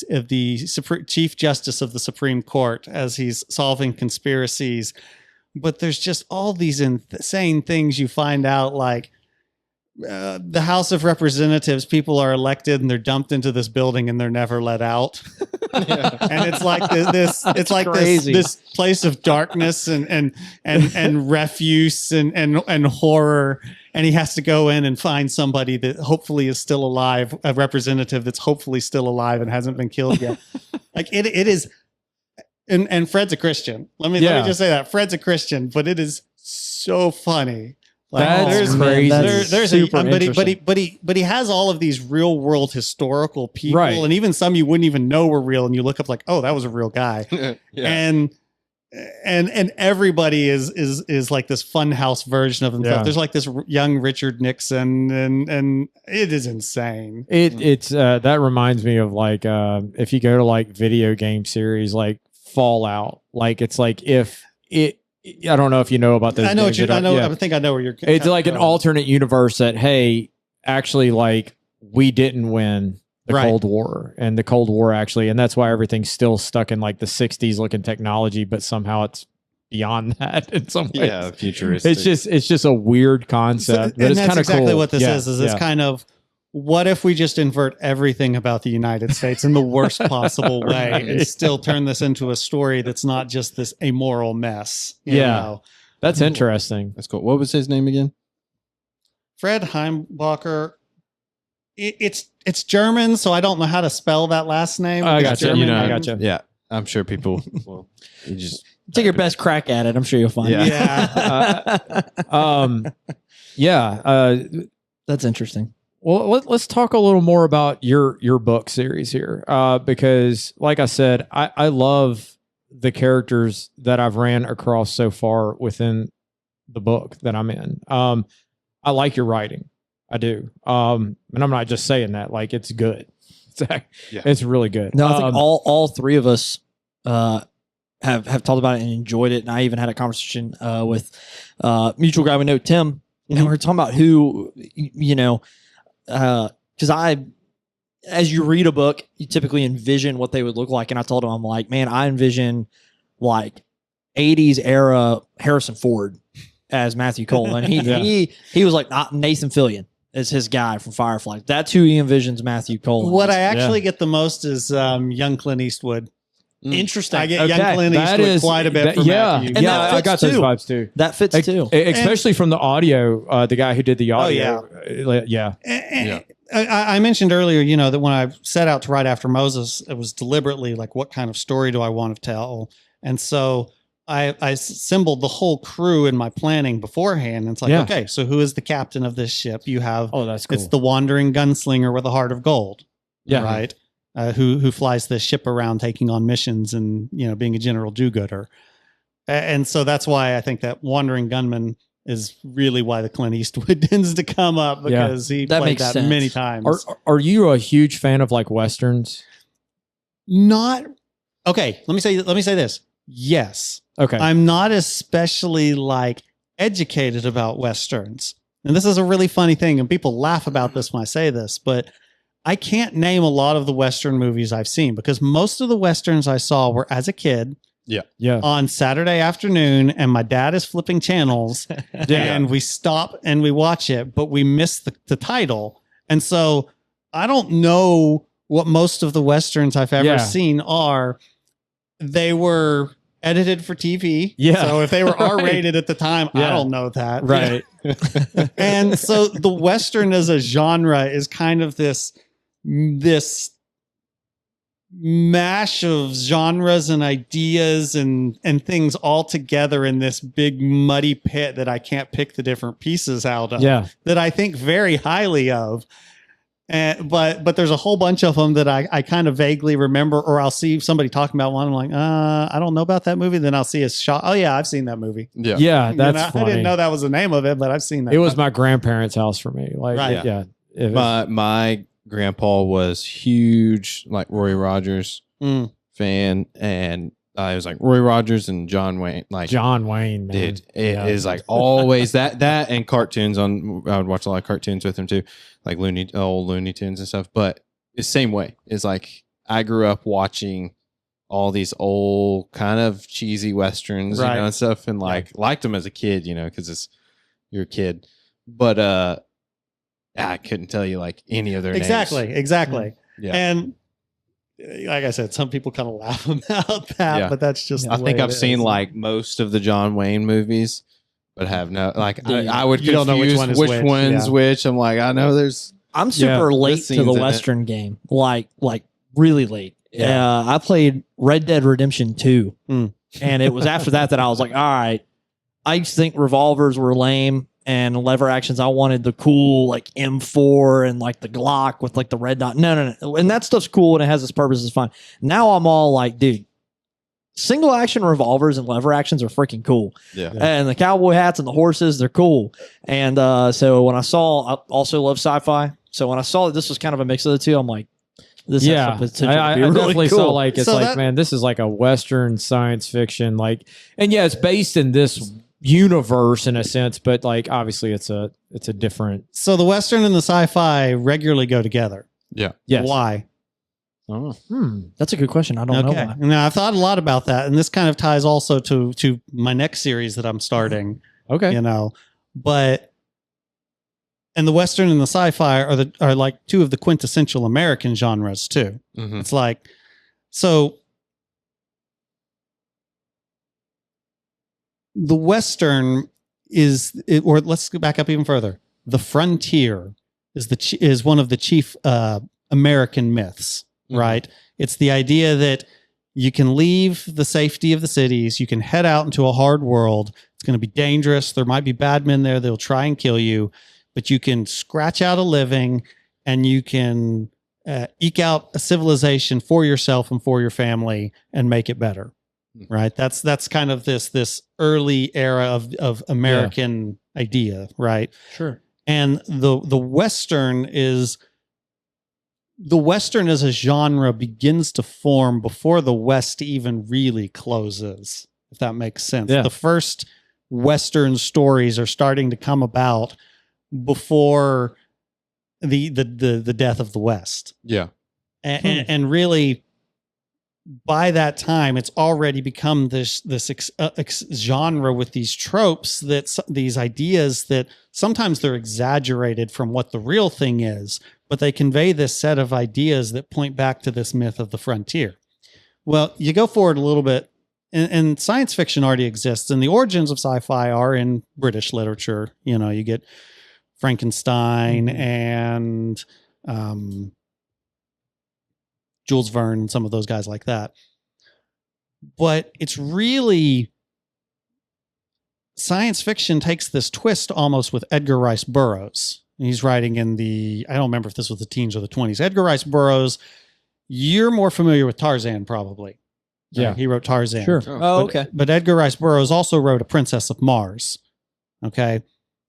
Chief Justice of the Supreme Court as he's solving conspiracies, but there's just all these insane things you find out, like the House of Representatives, people are elected and they're dumped into this building and they're never let out. And it's like this place of darkness and refuse and horror. And he has to go in and find somebody that hopefully is still alive, a representative that's hopefully still alive and hasn't been killed yet. Like it is. And Fred's a Christian. Let me just say that Fred's a Christian, but it is so funny. Like, that's crazy. But he has all of these real world historical people, right. And even some you wouldn't even know were real, and you look up like, oh, that was a real guy. Yeah. And everybody is like this funhouse version of himself. Yeah. There's like this young Richard Nixon, and it is insane. It's that reminds me of like if you go to like video game series like Fallout, like it's like if it. I don't know if you know about this. I know what you. I know. Yeah. I think I know where you're. It's like an alternate universe that, hey, actually, like we didn't win the Cold War, and the Cold War actually, and that's why everything's still stuck in like the '60s looking technology, but somehow it's beyond that in some ways. Yeah, futuristic. It's just a weird concept, but it's kind of exactly cool. What this is it's kind of. What if we just invert everything about the United States in the worst possible way and still turn this into a story that's not just this amoral mess? You know? That's interesting. That's cool. What was his name again? Fred Heimbacher. It's German, so I don't know how to spell that last name. I got you. I got you. Yeah, I'm sure people will. You just take your best crack at it. I'm sure you'll find it. Yeah. That's interesting. Well, let's talk a little more about your book series here, because, like I said, I love the characters that I've ran across so far within the book that I'm in. I like your writing, I do, and I'm not just saying that. Like, it's good. It's really good. No, I think all three of us have talked about it and enjoyed it, and I even had a conversation with mutual guy we know, Tim, and we were talking about who because as you read a book, you typically envision what they would look like. And I told him, I'm like, man, I envision like 80s era Harrison Ford as Matthew Cole. And he was like, Nathan Fillion is his guy from Firefly. That's who he envisions Matthew Cole. What I actually get the most is young Clint Eastwood. Interesting. I get young Clint Eastwood quite a bit from Matthew. And I got those vibes too. That fits too. Especially from the audio, the guy who did the audio. I mentioned earlier, that when I set out to write after Moses, it was deliberately like, what kind of story do I want to tell? And so I assembled the whole crew in my planning beforehand. And it's like, okay, so who is the captain of this ship? You have, that's cool. It's the wandering gunslinger with a heart of gold. Yeah. Right. Who flies this ship around taking on missions and, being a general do-gooder. And so that's why I think that wandering gunman is really why the Clint Eastwood tends to come up, because he played that many times. Are you a huge fan of like Westerns? Not. Okay. Let me say this. Yes. Okay. I'm not especially like educated about Westerns. And this is a really funny thing. And people laugh about this when I say this, but I can't name a lot of the Western movies I've seen, because most of the Westerns I saw were as a kid. Yeah. On Saturday afternoon, and my dad is flipping channels, and we stop and we watch it, but we miss the title. And so I don't know what most of the Westerns I've ever seen are. They were edited for TV. Yeah. So if they were R-rated at the time, I don't know that. Right. And so the Western as a genre is kind of this mash of genres and ideas and things all together in this big muddy pit that I can't pick the different pieces out of. Yeah. That I think very highly of. But there's a whole bunch of them that I kind of vaguely remember, or I'll see somebody talking about one. I'm like, I don't know about that movie. Then I'll see a shot. Oh yeah, I've seen that movie. Yeah, that's funny. I didn't know that was the name of it, but I've seen that. It was my grandparents' house for me. Like, my grandpa was huge, like Roy Rogers fan, and it was like Roy Rogers and John Wayne. Like John Wayne, man. Dude, it is like always that and cartoons on. I would watch a lot of cartoons with him too, like old Looney Tunes and stuff. But it's the same way. It's like I grew up watching all these old kind of cheesy westerns, Right. and stuff, and liked them as a kid, because you're a kid. But I couldn't tell you like any of their names. Exactly. Yeah. And like I said, some people kind of laugh about that, but that's just. I think I've seen like most of the John Wayne movies, but have no like. I would You don't know which confuse one is which. one's which. I'm like, I know there's. I'm super late this to the scene's in Western game, like really late. Yeah, I played Red Dead Redemption 2, and it was after that I was like, all right. I used to think revolvers were lame and lever actions. I wanted the cool like M4 and like the Glock with like the red dot. No, and that stuff's cool and it has its purpose. It's fine. Now I'm all like, dude, single action revolvers and lever actions are freaking cool. Yeah. And the cowboy hats and the horses, they're cool. And so when I also love sci-fi. So when I saw that this was kind of a mix of the two, I'm like, this has the potential I to be really definitely cool. saw like it's man, this is like a Western science fiction, and it's based in this universe in a sense, but like obviously it's a different. So the Western and the sci-fi regularly go together. Yeah. Yes. Why? Oh. That's a good question. I don't know why. Now I've thought a lot about that, and this kind of ties also to my next series that I'm starting. Okay. But and the Western and the sci-fi are like two of the quintessential American genres too. Mm-hmm. It's like so. The Western or let's go back up even further. The frontier is one of the chief American myths, right? It's the idea that you can leave the safety of the cities, you can head out into a hard world. It's going to be dangerous. There might be bad men there. They'll try and kill you, but you can scratch out a living and you can eke out a civilization for yourself and for your family and make it better. Right. That's kind of this early era of American idea. Right. Sure. And the Western as a genre begins to form before the West even really closes, if that makes sense. Yeah. The first Western stories are starting to come about before the death of the West. Yeah. And really, by that time, it's already become this genre with these tropes, these ideas that sometimes they're exaggerated from what the real thing is, but they convey this set of ideas that point back to this myth of the frontier. Well, you go forward a little bit, and science fiction already exists, and the origins of sci-fi are in British literature. You get Frankenstein and Jules Verne and some of those guys like that. But it's really science fiction takes this twist almost with Edgar Rice Burroughs. He's writing in I don't remember if this was the teens or the 20s. Edgar Rice Burroughs, you're more familiar with Tarzan probably. Yeah. He wrote Tarzan. Sure. Okay. But Edgar Rice Burroughs also wrote A Princess of Mars. Okay.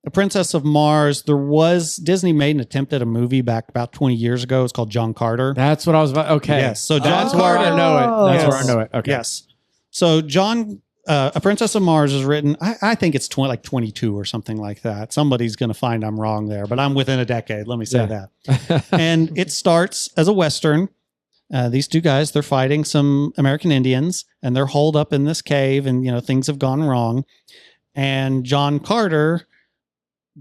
A Princess of Mars, Disney made an attempt at a movie back about 20 years ago. It's called John Carter. That's what I was about. Okay. Yes. So John That's where I know it. That's where I know it. Okay. Yes. So A Princess of Mars is written, I think it's 22 or something like that. Somebody's going to find I'm wrong there, but I'm within a decade. Let me say that. And it starts as a Western. These two guys, they're fighting some American Indians and they're holed up in this cave and, things have gone wrong. And John Carter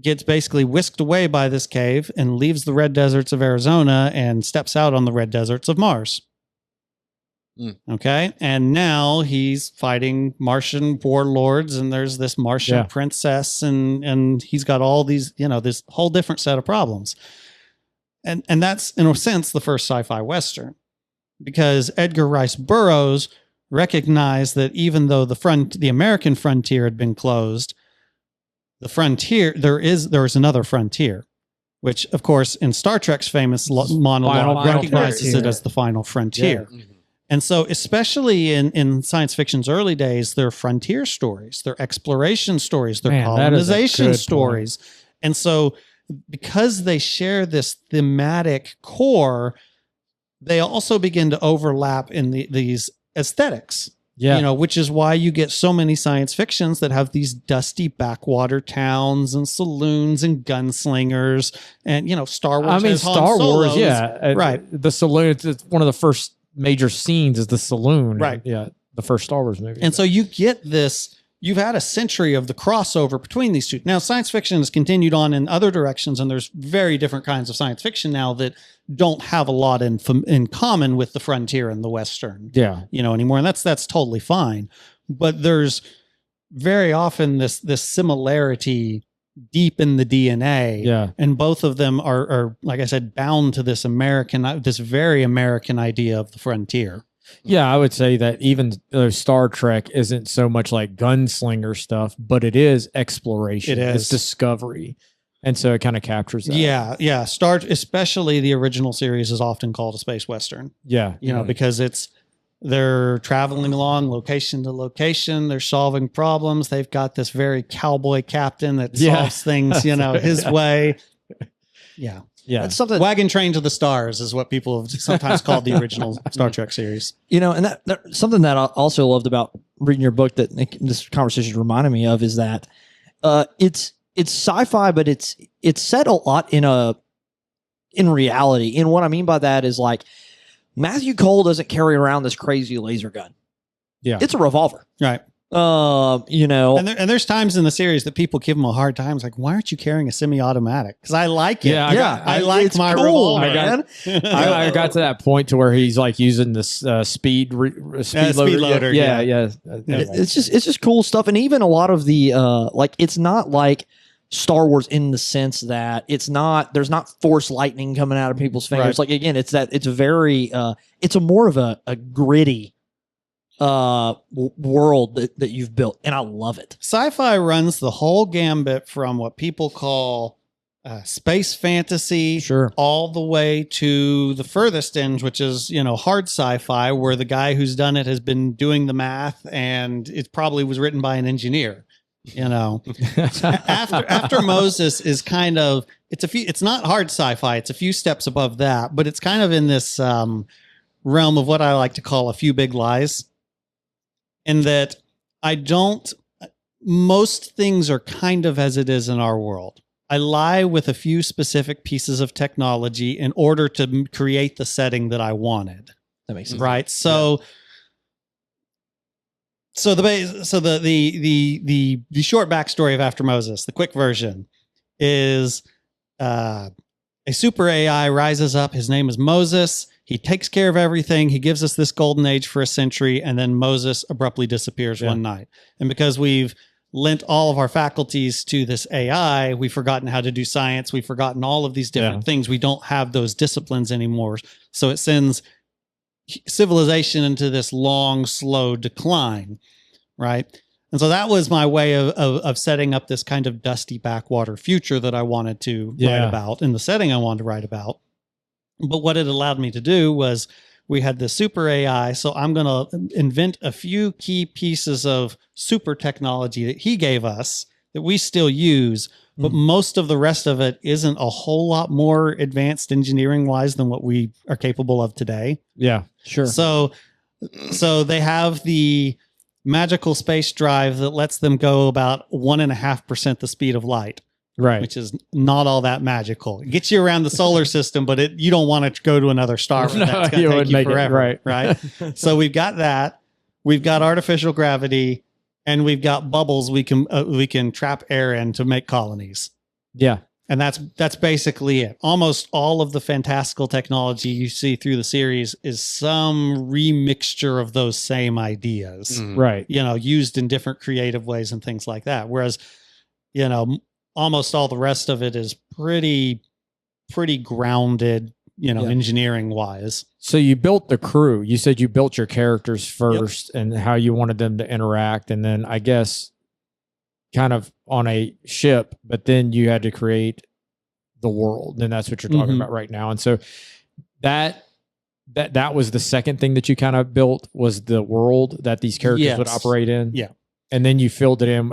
gets basically whisked away by this cave and leaves the red deserts of Arizona and steps out on the red deserts of Mars. Okay. And now he's fighting Martian warlords and there's this Martian princess and he's got all these, this whole different set of problems. And that's in a sense the first sci-fi Western, because Edgar Rice Burroughs recognized that even though the American frontier had been closed, the frontier, there is another frontier, which of course in Star Trek's famous monologue recognizes it as the final frontier. Yeah. And so especially in science fiction's early days, they're frontier stories, they're exploration stories, they're colonization stories. And so because they share this thematic core, they also begin to overlap in these aesthetics. Yeah. Which is why you get so many science fictions that have these dusty backwater towns and saloons and gunslingers and, Star Wars. I mean, has Han Star Solos. Wars, yeah. Right. The saloon, it's one of the first major scenes is the saloon. Right. Yeah. The first Star Wars movie. And so you get this, you've had a century of the crossover between these two. Now, science fiction has continued on in other directions, and there's very different kinds of science fiction now that don't have a lot in common with the frontier and the Western, anymore. And that's totally fine. But there's very often this similarity deep in the DNA. Yeah. And both of them are, like I said, bound to this very American idea of the frontier. Yeah, I would say that even Star Trek isn't so much like gunslinger stuff, but it is exploration. It's discovery. And so it kind of captures that. Yeah. Especially the original series is often called a space Western. Yeah. Because they're traveling along location to location. They're solving problems. They've got this very cowboy captain that solves things, his way. Yeah. Yeah. It's something. Wagon Train to the Stars is what people have sometimes called the original Star Trek series. And that something that I also loved about reading your book that this conversation reminded me of is that it's sci-fi, but it's set a lot in reality. And what I mean by that is like Matthew Cole doesn't carry around this crazy laser gun. Yeah. It's a revolver. Right. And there's times in the series that people give him a hard time. It's like, why aren't you carrying a semi-automatic? Because I like it. Yeah, I like my cool, revolver. man. I got to that point to where he's like using this speed loader. Yeah. It's just cool stuff. And even a lot of the it's not like Star Wars in the sense that there's not force lightning coming out of people's fingers. Right. Like again, it's a more of a gritty world that you've built, and I love it. Sci-fi runs the whole gambit from what people call space fantasy, all the way to the furthest end, which is hard sci-fi, where the guy who's done it has been doing the math, and it probably was written by an engineer. After Moses is kind of it's not hard sci-fi. It's a few steps above that, but it's kind of in this realm of what I like to call a few big lies. In that most things are kind of as it is in our world. I lie with a few specific pieces of technology in order to create the setting that I wanted. That makes sense. Right. So the short backstory of After Moses, the quick version, is a super AI rises up. His name is Moses. He takes care of everything. He gives us this golden age for a century, and then Moses abruptly disappears one night. And because we've lent all of our faculties to this AI, we've forgotten how to do science. We've forgotten all of these different things. We don't have those disciplines anymore. So it sends civilization into this long, slow decline, right? And so that was my way of setting up this kind of dusty backwater future that I wanted to write about, in the setting I wanted to write about. But what it allowed me to do was we had the super AI. So I'm going to invent a few key pieces of super technology that he gave us that we still use. But most of the rest of it isn't a whole lot more advanced engineering wise than what we are capable of today. Yeah, sure. So they have the magical space drive that lets them go about 1.5% the speed of light. Right. Which is not all that magical. It gets you around the solar system, but you don't want to go to another star. No, That's going to take you forever. Right. So we've got that. We've got artificial gravity, and we've got bubbles we can trap air in to make colonies. Yeah. And that's basically it. Almost all of the fantastical technology you see through the series is some remixture of those same ideas. Right. Used in different creative ways and things like that. Whereas, almost all the rest of it is pretty grounded, engineering wise. So you built the crew. You said you built your characters first and how you wanted them to interact. And then I guess kind of on a ship, but then you had to create the world. And that's what you're talking about right now. And so that was the second thing that you kind of built, was the world that these characters would operate in. Yeah. And then you filled it in.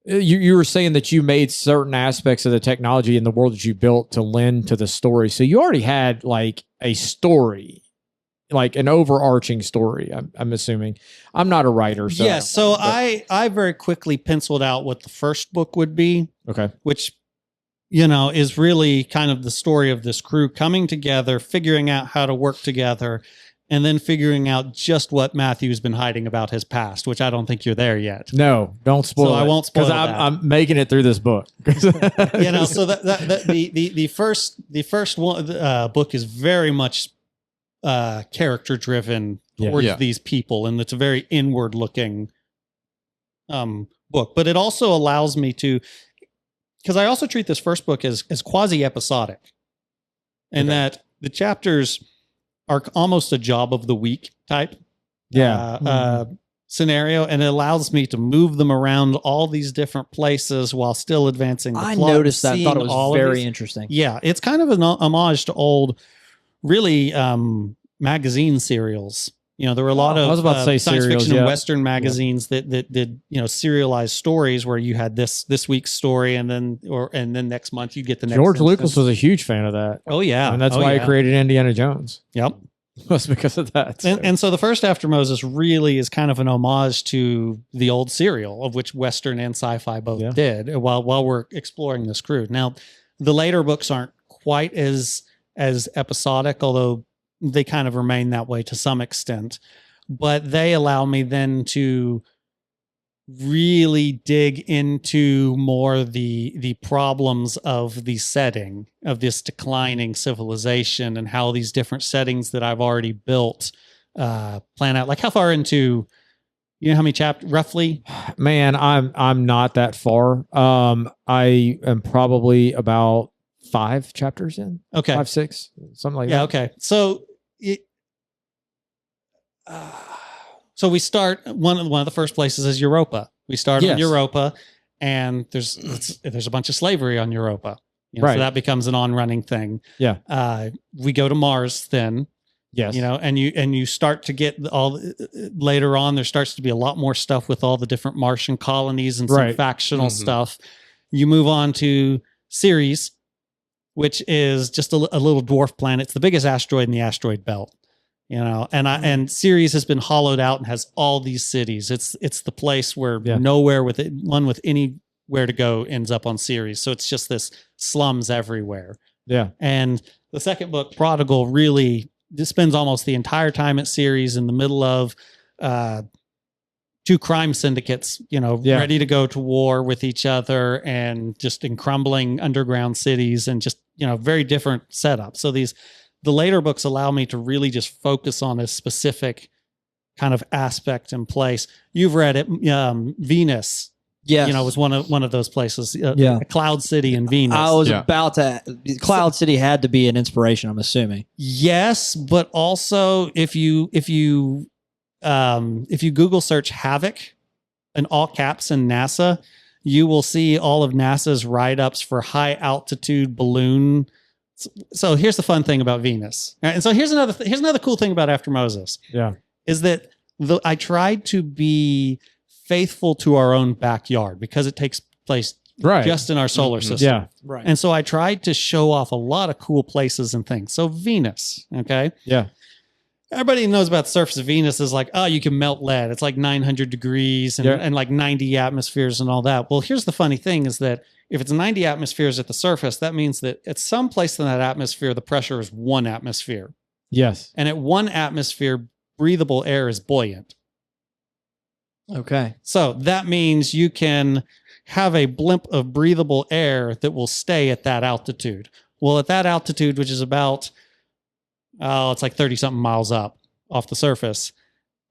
You were saying that you made certain aspects of the technology in the world that you built to lend to the story. So you already had like a story, like an overarching story. I'm assuming. I'm not a writer. So yes. So I very quickly penciled out what the first book would be. Okay. Which, is really kind of the story of this crew coming together, figuring out how to work together, and then figuring out just what Matthew's been hiding about his past, which I don't think you're there yet. No, don't spoil so it. I won't spoil because that. I'm making it through this book. So the first one book is very much character driven towards these people, and it's a very inward looking book. But it also allows me to, because I also treat this first book as quasi episodic, and that the chapters are almost a job of the week type scenario, and it allows me to move them around all these different places while still advancing the plot. I noticed that. Thought it was very interesting. Yeah, it's kind of an homage to old, really, magazine serials. There were a lot of I was about to say science serials, fiction and Western magazines that did serialized stories where you had this week's story, and then next month you get the next. George Lucas was a huge fan of that. Oh yeah, and that's why he created Indiana Jones. Yep. That's because of that. So. And so the first After Moses really is kind of an homage to the old serial, of which Western and sci-fi both did, while we're exploring this crew. Now, the later books aren't quite as episodic, although they kind of remain that way to some extent. But they allow me then to really dig into more the problems of the setting of this declining civilization, and how these different settings that I've already built plan out. Like, how far into, how many chapters roughly? Man, I'm not that far. I am probably about 5 chapters in. Okay. 5, 6, something like that. Yeah. Okay. So so we start, one of the first places is Europa. We start on Europa, and there's a bunch of slavery on Europa. Right. So that becomes an on-running thing. Yeah. We go to Mars then. Yes. And you start to get later on, there starts to be a lot more stuff with all the different Martian colonies and some factional stuff. You move on to Ceres, which is just a little dwarf planet. It's the biggest asteroid in the asteroid belt. And Ceres has been hollowed out and has all these cities. It's the place where nowhere with anywhere to go ends up on Ceres. So it's just this slums everywhere. Yeah. And the second book, Prodigal, really spends almost the entire time at Ceres in the middle of 2 crime syndicates, ready to go to war with each other, and just in crumbling underground cities, and just, very different setup. So the later books allow me to really just focus on a specific kind of aspect and place. You've read it, Venus. Yes. Was one of those places. Cloud City in Venus. I was about to. Cloud City had to be an inspiration, I'm assuming. Yes, but also if you Google search Havoc in all caps in NASA, you will see all of NASA's write-ups for high altitude balloon. So here's the fun thing about Venus. And so here's another cool thing about After Moses. Yeah. Is that I tried to be faithful to our own backyard, because it takes place just in our solar system. Yeah. Right. And so I tried to show off a lot of cool places and things. So Venus, okay? Yeah. Everybody knows about the surface of Venus is like, you can melt lead. It's like 900 degrees and like 90 atmospheres and all that. Well, here's the funny thing is that if it's 90 atmospheres at the surface, that means that at some place in that atmosphere, the pressure is 1 atmosphere. Yes. And at 1 atmosphere, breathable air is buoyant. Okay. So that means you can have a blimp of breathable air that will stay at that altitude. Well, at that altitude, which is about, it's like 30 something miles up off the surface,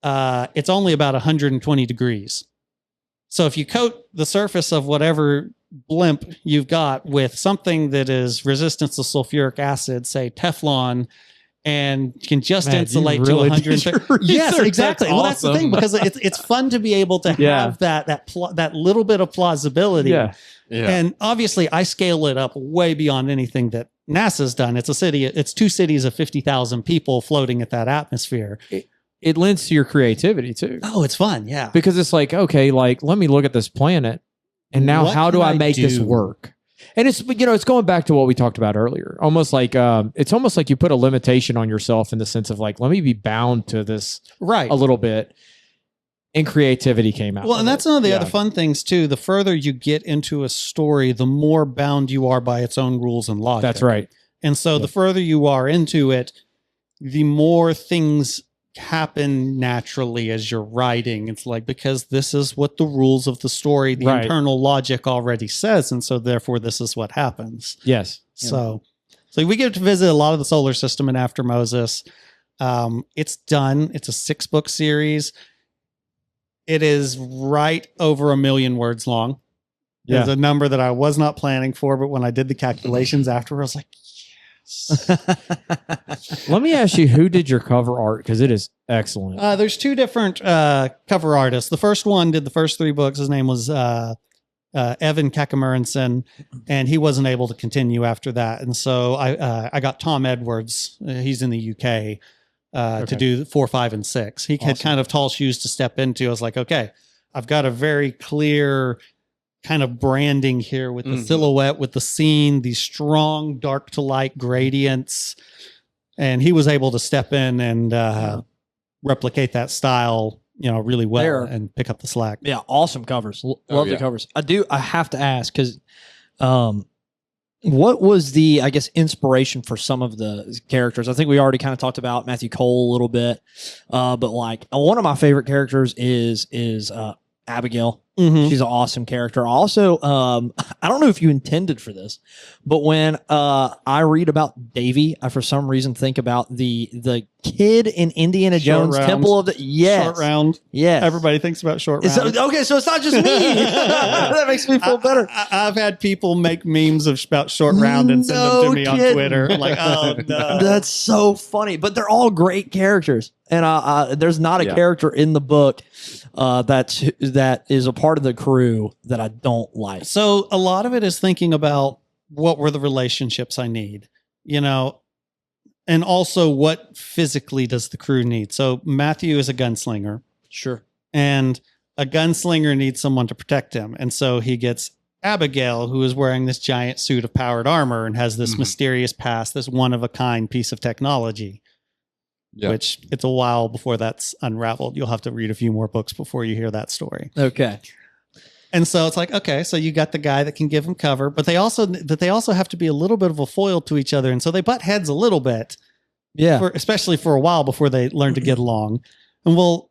it's only about 120 degrees. So if you coat the surface of whatever blimp you've got with something that is resistant to sulfuric acid, say Teflon, and can just insulate to 130. Yes, exactly. Well, that's the thing, because it's fun to be able to have that little bit of plausibility. Yeah. And obviously, I scale it up way beyond anything that NASA's done. It's a city. It's 2 cities of 50,000 people floating at that atmosphere. It lends to your creativity too. Oh, it's fun. Yeah. Because it's like, okay, like let me look at this planet And now What how do can I I make this do? work? And it's, it's going back to what we talked about earlier. Almost like, it's almost like you put a limitation on yourself in the sense of like, let me be bound to this Right. a little bit. And creativity came out. Well, and that's one of the other fun things too. The further you get into a story, the more bound you are by its own rules and logic. That's right. And so the further you are into it, the more things happen naturally as you're writing. It's like, because this is what the rules of the story, the internal logic already says. And so therefore this is what happens. Yes. So we get to visit a lot of the solar system in After Moses. It's done. It's a 6-book series. It is right over 1 million words long. It's a number that I was not planning for, but when I did the calculations after, I was like, yes. Let me ask you, who did your cover art? Because it is excellent. There's 2 different cover artists. The first one did the first 3 books. His name was Evan Kakamurenson, and he wasn't able to continue after that. And so I got Tom Edwards. He's in the UK. To do 4, 5, and 6. He had kind of tall shoes to step into. I was like, okay, I've got a very clear kind of branding here with the silhouette, with the scene, these strong dark to light gradients. And he was able to step in and replicate that style, really well and pick up the slack. Yeah. Awesome covers. Love the covers. I have to ask, because, what was the, I guess, inspiration for some of the characters? I think we already kind of talked about Matthew Cole a little bit, but like one of my favorite characters is Abigail. Mm-hmm. She's an awesome character. Also, I don't know if you intended for this, but when I read about Davy, I for some reason think about the kid in Indiana Jones Temple of the Short Round. Yes. Everybody thinks about Short Round. Okay, so it's not just me. That makes me feel better. I've had people make memes about Short Round and send them to me on Twitter. I'm like, oh no. That's so funny. But they're all great characters. And there's not a character in the book that is a part of the crew that I don't like. So a lot of it is thinking about what were the relationships I need, and also what physically does the crew need. So Matthew is a gunslinger. Sure. And a gunslinger needs someone to protect him. And so he gets Abigail, who is wearing this giant suit of powered armor and has this mysterious past, this one-of-a-kind piece of technology. Yep. Which it's a while before that's unraveled. You'll have to read a few more books before you hear that story. Okay. And so it's like, okay, so you got the guy that can give him cover, but they also have to be a little bit of a foil to each other. And so they butt heads a little bit. Yeah. Especially for a while before they learn to get along. And well,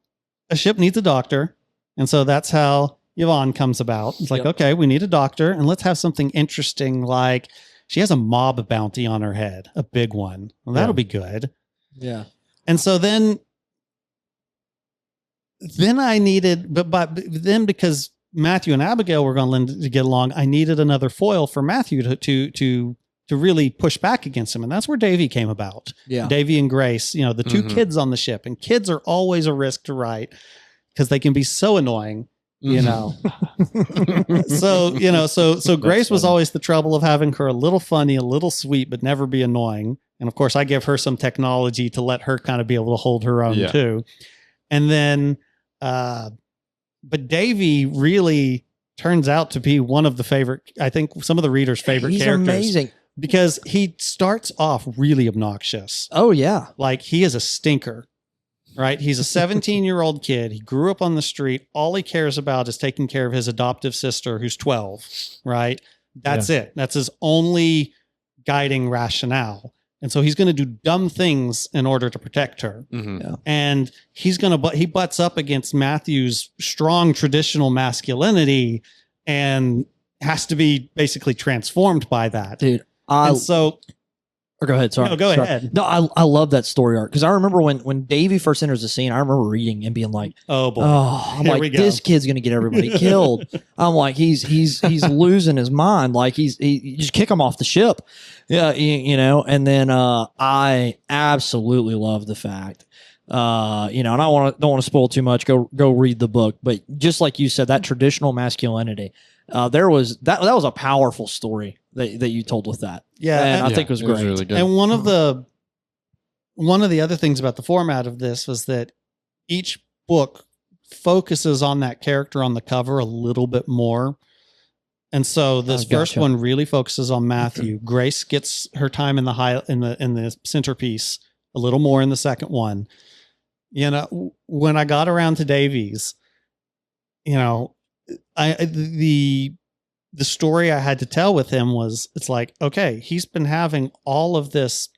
a ship needs a doctor. And so that's how Yvonne comes about. It's like, okay, we need a doctor, and let's have something interesting, like she has a mob bounty on her head, a big one. Well, that'll be good. Yeah. And so then I needed, but then because Matthew and Abigail were going to get along, I needed another foil for Matthew to really push back against him. And that's where Davy came about. Yeah. Davy and Grace, the 2 kids on the ship, and kids are always a risk to write because they can be so annoying. So Grace was always the trouble of having her a little funny, a little sweet, but never be annoying. And of course I give her some technology to let her kind of be able to hold her own too. And then, but Davy really turns out to be one of the favorite, I think some of the readers' favorite characters. He's amazing. Because he starts off really obnoxious. Oh yeah. Like he is a stinker. Right. He's a 17-year-old kid. He grew up on the street. All he cares about is taking care of his adoptive sister, who's 12. Right. That's it. That's his only guiding rationale. And so he's going to do dumb things in order to protect her. Mm-hmm. Yeah. And he butts up against Matthew's strong traditional masculinity and has to be basically transformed by that. Dude. Or go ahead. Sorry. No, go ahead. No, I love that story arc because I remember when Davy first enters the scene, I remember reading and being like, "Oh boy, I'm like, this kid's gonna get everybody killed." I'm like, he's losing his mind. Like you just kick him off the ship, yeah, And then I absolutely love the fact, and I don't want to spoil too much. Go read the book, but just like you said, that traditional masculinity, that was a powerful story that you told with that. Yeah. And I think it was great. Was really good. And one of the other things about the format of this was that each book focuses on that character on the cover a little bit more. And so this first gotcha. one really focuses on Matthew. Grace gets her time in the centerpiece a little more in the second one. You know, when I got around to Davies, you know, the story I had to tell with him was, it's like, okay, he's been having all of this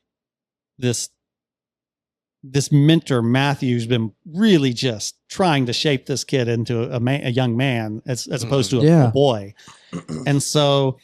mentor, Matthew's been really just trying to shape this kid into a young man as opposed to a boy. And so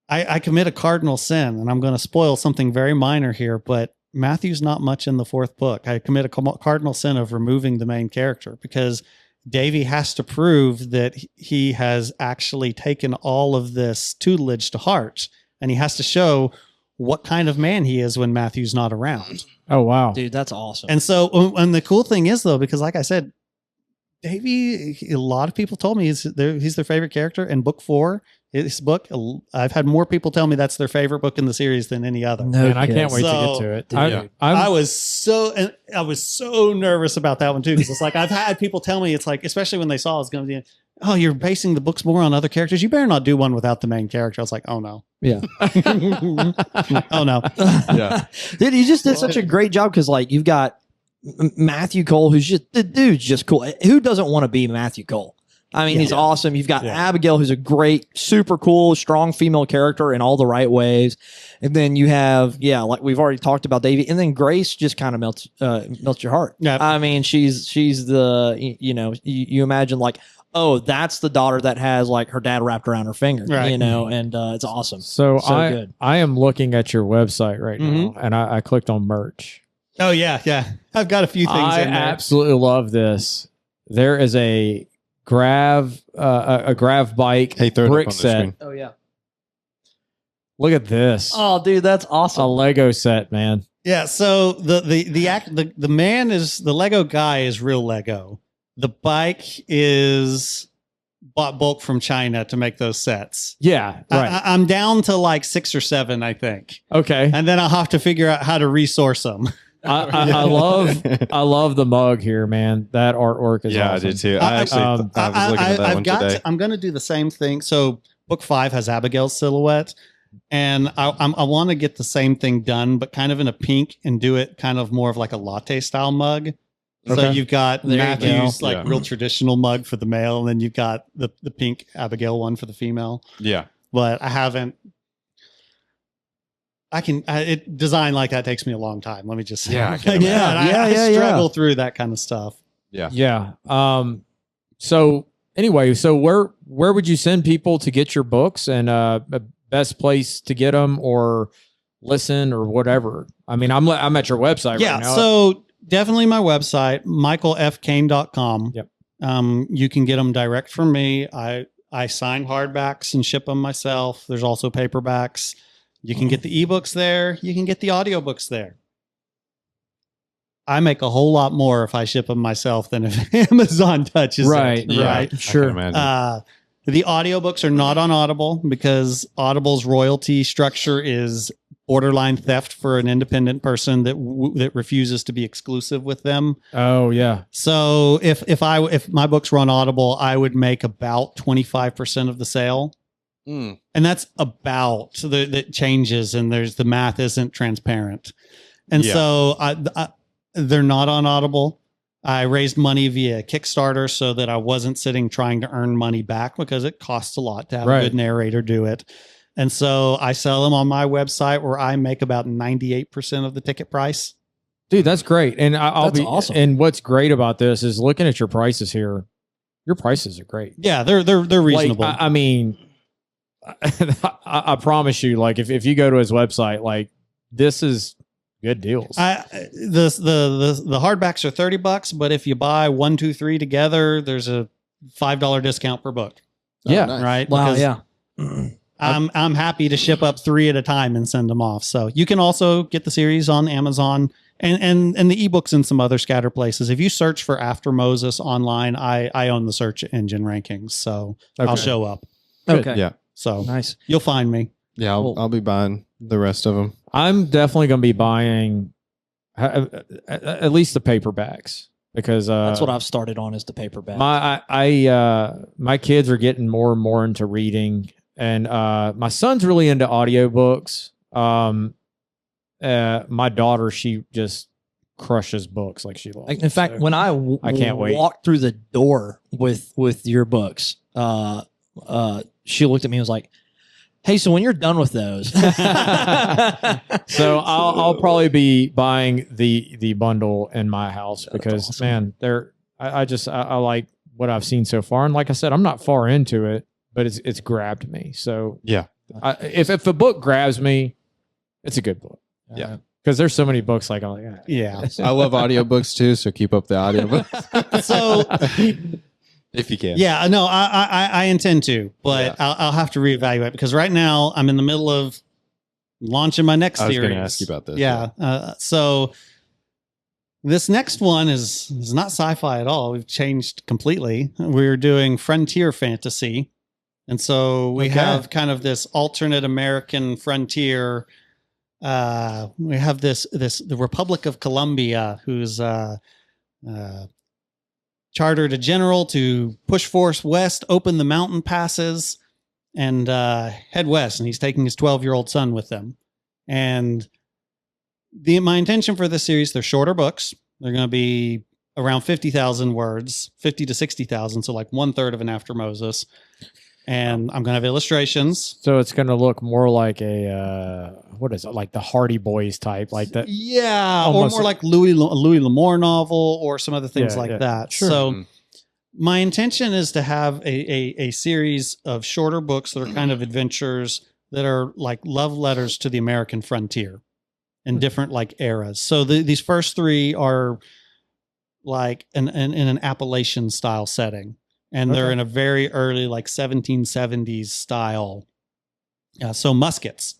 I commit a cardinal sin, and I'm going to spoil something very minor here, but Matthew's not much in the fourth book. I commit a cardinal sin of removing the main character, because Davy has to prove that he has actually taken all of this tutelage to heart, and he has to show what kind of man he is when Matthew's not around. Oh, wow. Dude, that's awesome. And so, and the cool thing is, though, because like I said, Davy, a lot of people told me he's their favorite character. In book 4, his book, I've had more people tell me that's their favorite book in the series than any other. Man, I can't wait to get to it. I was so nervous about that one too, because it's like, I've had people tell me, it's like, especially when they saw it's going to be, oh, you're basing the books more on other characters. You better not do one without the main character. I was like, oh no. Yeah. Oh no. Yeah. Dude, you just did such a great job, because like you've got Matthew Cole, who's just, the dude's just cool. Who doesn't want to be Matthew Cole? I mean, he's awesome. You've got Abigail, who's a great, super cool, strong female character in all the right ways. And then you have, like we've already talked about Davy. And then Grace just kind of melts your heart. Yeah. I mean, she's the, you imagine like, oh, that's the daughter that has like her dad wrapped around her finger, and it's awesome. So good. I am looking at your website right now, and I clicked on merch. Oh yeah. I've got a few things in there. I absolutely love this. There is a grav bike brick set. Screen. Oh yeah. Look at this. Oh, dude, that's awesome. A Lego set, man. Yeah. So the man is, the Lego guy is real Lego. The bike is bought bulk from China to make those sets. Yeah, right. I'm down to like 6 or 7, I think. Okay. And then I'll have to figure out how to resource them. I love the mug here, man. That artwork is awesome. I did too. I was looking at that one today. I'm going to do the same thing. So book 5 has Abigail's silhouette, and I want to get the same thing done, but kind of in a pink, and do it kind of more of like a latte style mug. Okay. So you've got Matthew's real traditional mug for the male, and then you've got the pink Abigail one for the female. Yeah. But I haven't. Design like that takes me a long time. Let me just say. Yeah. I struggle through that kind of stuff. Yeah. Yeah. So anyway, where would you send people to get your books, and a best place to get them or listen or whatever? I mean, I'm at your website right now. So definitely my website, michaelfkane.com. Yep. You can get them direct from me. I sign hardbacks and ship them myself. There's also paperbacks. You can get the ebooks there. You can get the audiobooks there. I make a whole lot more if I ship them myself than if Amazon touches it. Right. Sure. The audiobooks are not on Audible, because Audible's royalty structure is borderline theft for an independent person that refuses to be exclusive with them. Oh yeah. So if my books were on Audible, I would make about 25% of the sale. And that's about, so that changes, and the math isn't transparent. And so they're not on Audible. I raised money via Kickstarter so that I wasn't sitting trying to earn money back, because it costs a lot to have a good narrator do it. And so I sell them on my website, where I make about 98% of the ticket price. Dude, that's great. And that's awesome. And what's great about this is looking at your prices here. Your prices are great. Yeah, they're reasonable. Like, I mean, I promise you, like if you go to his website, like this is good deals. The hardbacks are $30, but if you buy 1, 2, 3 together, there's a $5 discount per book. Yeah. Nice. Right. Wow. Because I'm happy to ship up 3 at a time and send them off. So you can also get the series on Amazon and the ebooks in some other scatter places. If you search for After Moses online, I own the search engine rankings, so I'll show up. Okay. Yeah. So Nice. You'll find me. Yeah. I'll be buying the rest of them. I'm definitely going to be buying at least the paperbacks. because That's what I've started on is the paperback. My kids are getting more and more into reading, and my son's really into audiobooks. My daughter, she just crushes books like she loves. In fact, when I can't wait. walked through the door with your books, she looked at me and was like, "Hey, so when you're done with those," so I'll probably be buying the bundle in my house because awesome. man, I like what I've seen so far, and like I said, I'm not far into it, but it's grabbed me. So Yeah. If a book grabs me, it's a good book. Yeah. Because there's so many books like I'm like, Yeah. I love audiobooks too, so keep up the audiobooks. So if you can. yeah, no, I intend to, but Yeah. I'll have to reevaluate because right now I'm in the middle of launching my next series. I was going to ask you about this. Yeah. So this next one is not sci-fi at all. We've changed completely. We're doing frontier fantasy. And so we have kind of this alternate American frontier. We have the Republic of Colombia, who's chartered a general to push force west, open the mountain passes, and head west. And he's taking his 12-year-old son with them. And my intention for this series, they're shorter books. They're going to be around 50,000 words, 50 to 60,000. So like 1/3 of an After Moses. And I'm going to have illustrations. So it's going to look more like a, what is it? Like the Hardy Boys type, like that. Yeah. Or Almost more like Louis L'Amour novel or some other things Yeah, like yeah. that. Sure. So my intention is to have a series of shorter books that are kind of adventures that are like love letters to the American frontier in different like eras. So these first three are like in an Appalachian style setting. And they're in a very early, like 1770s style. So muskets.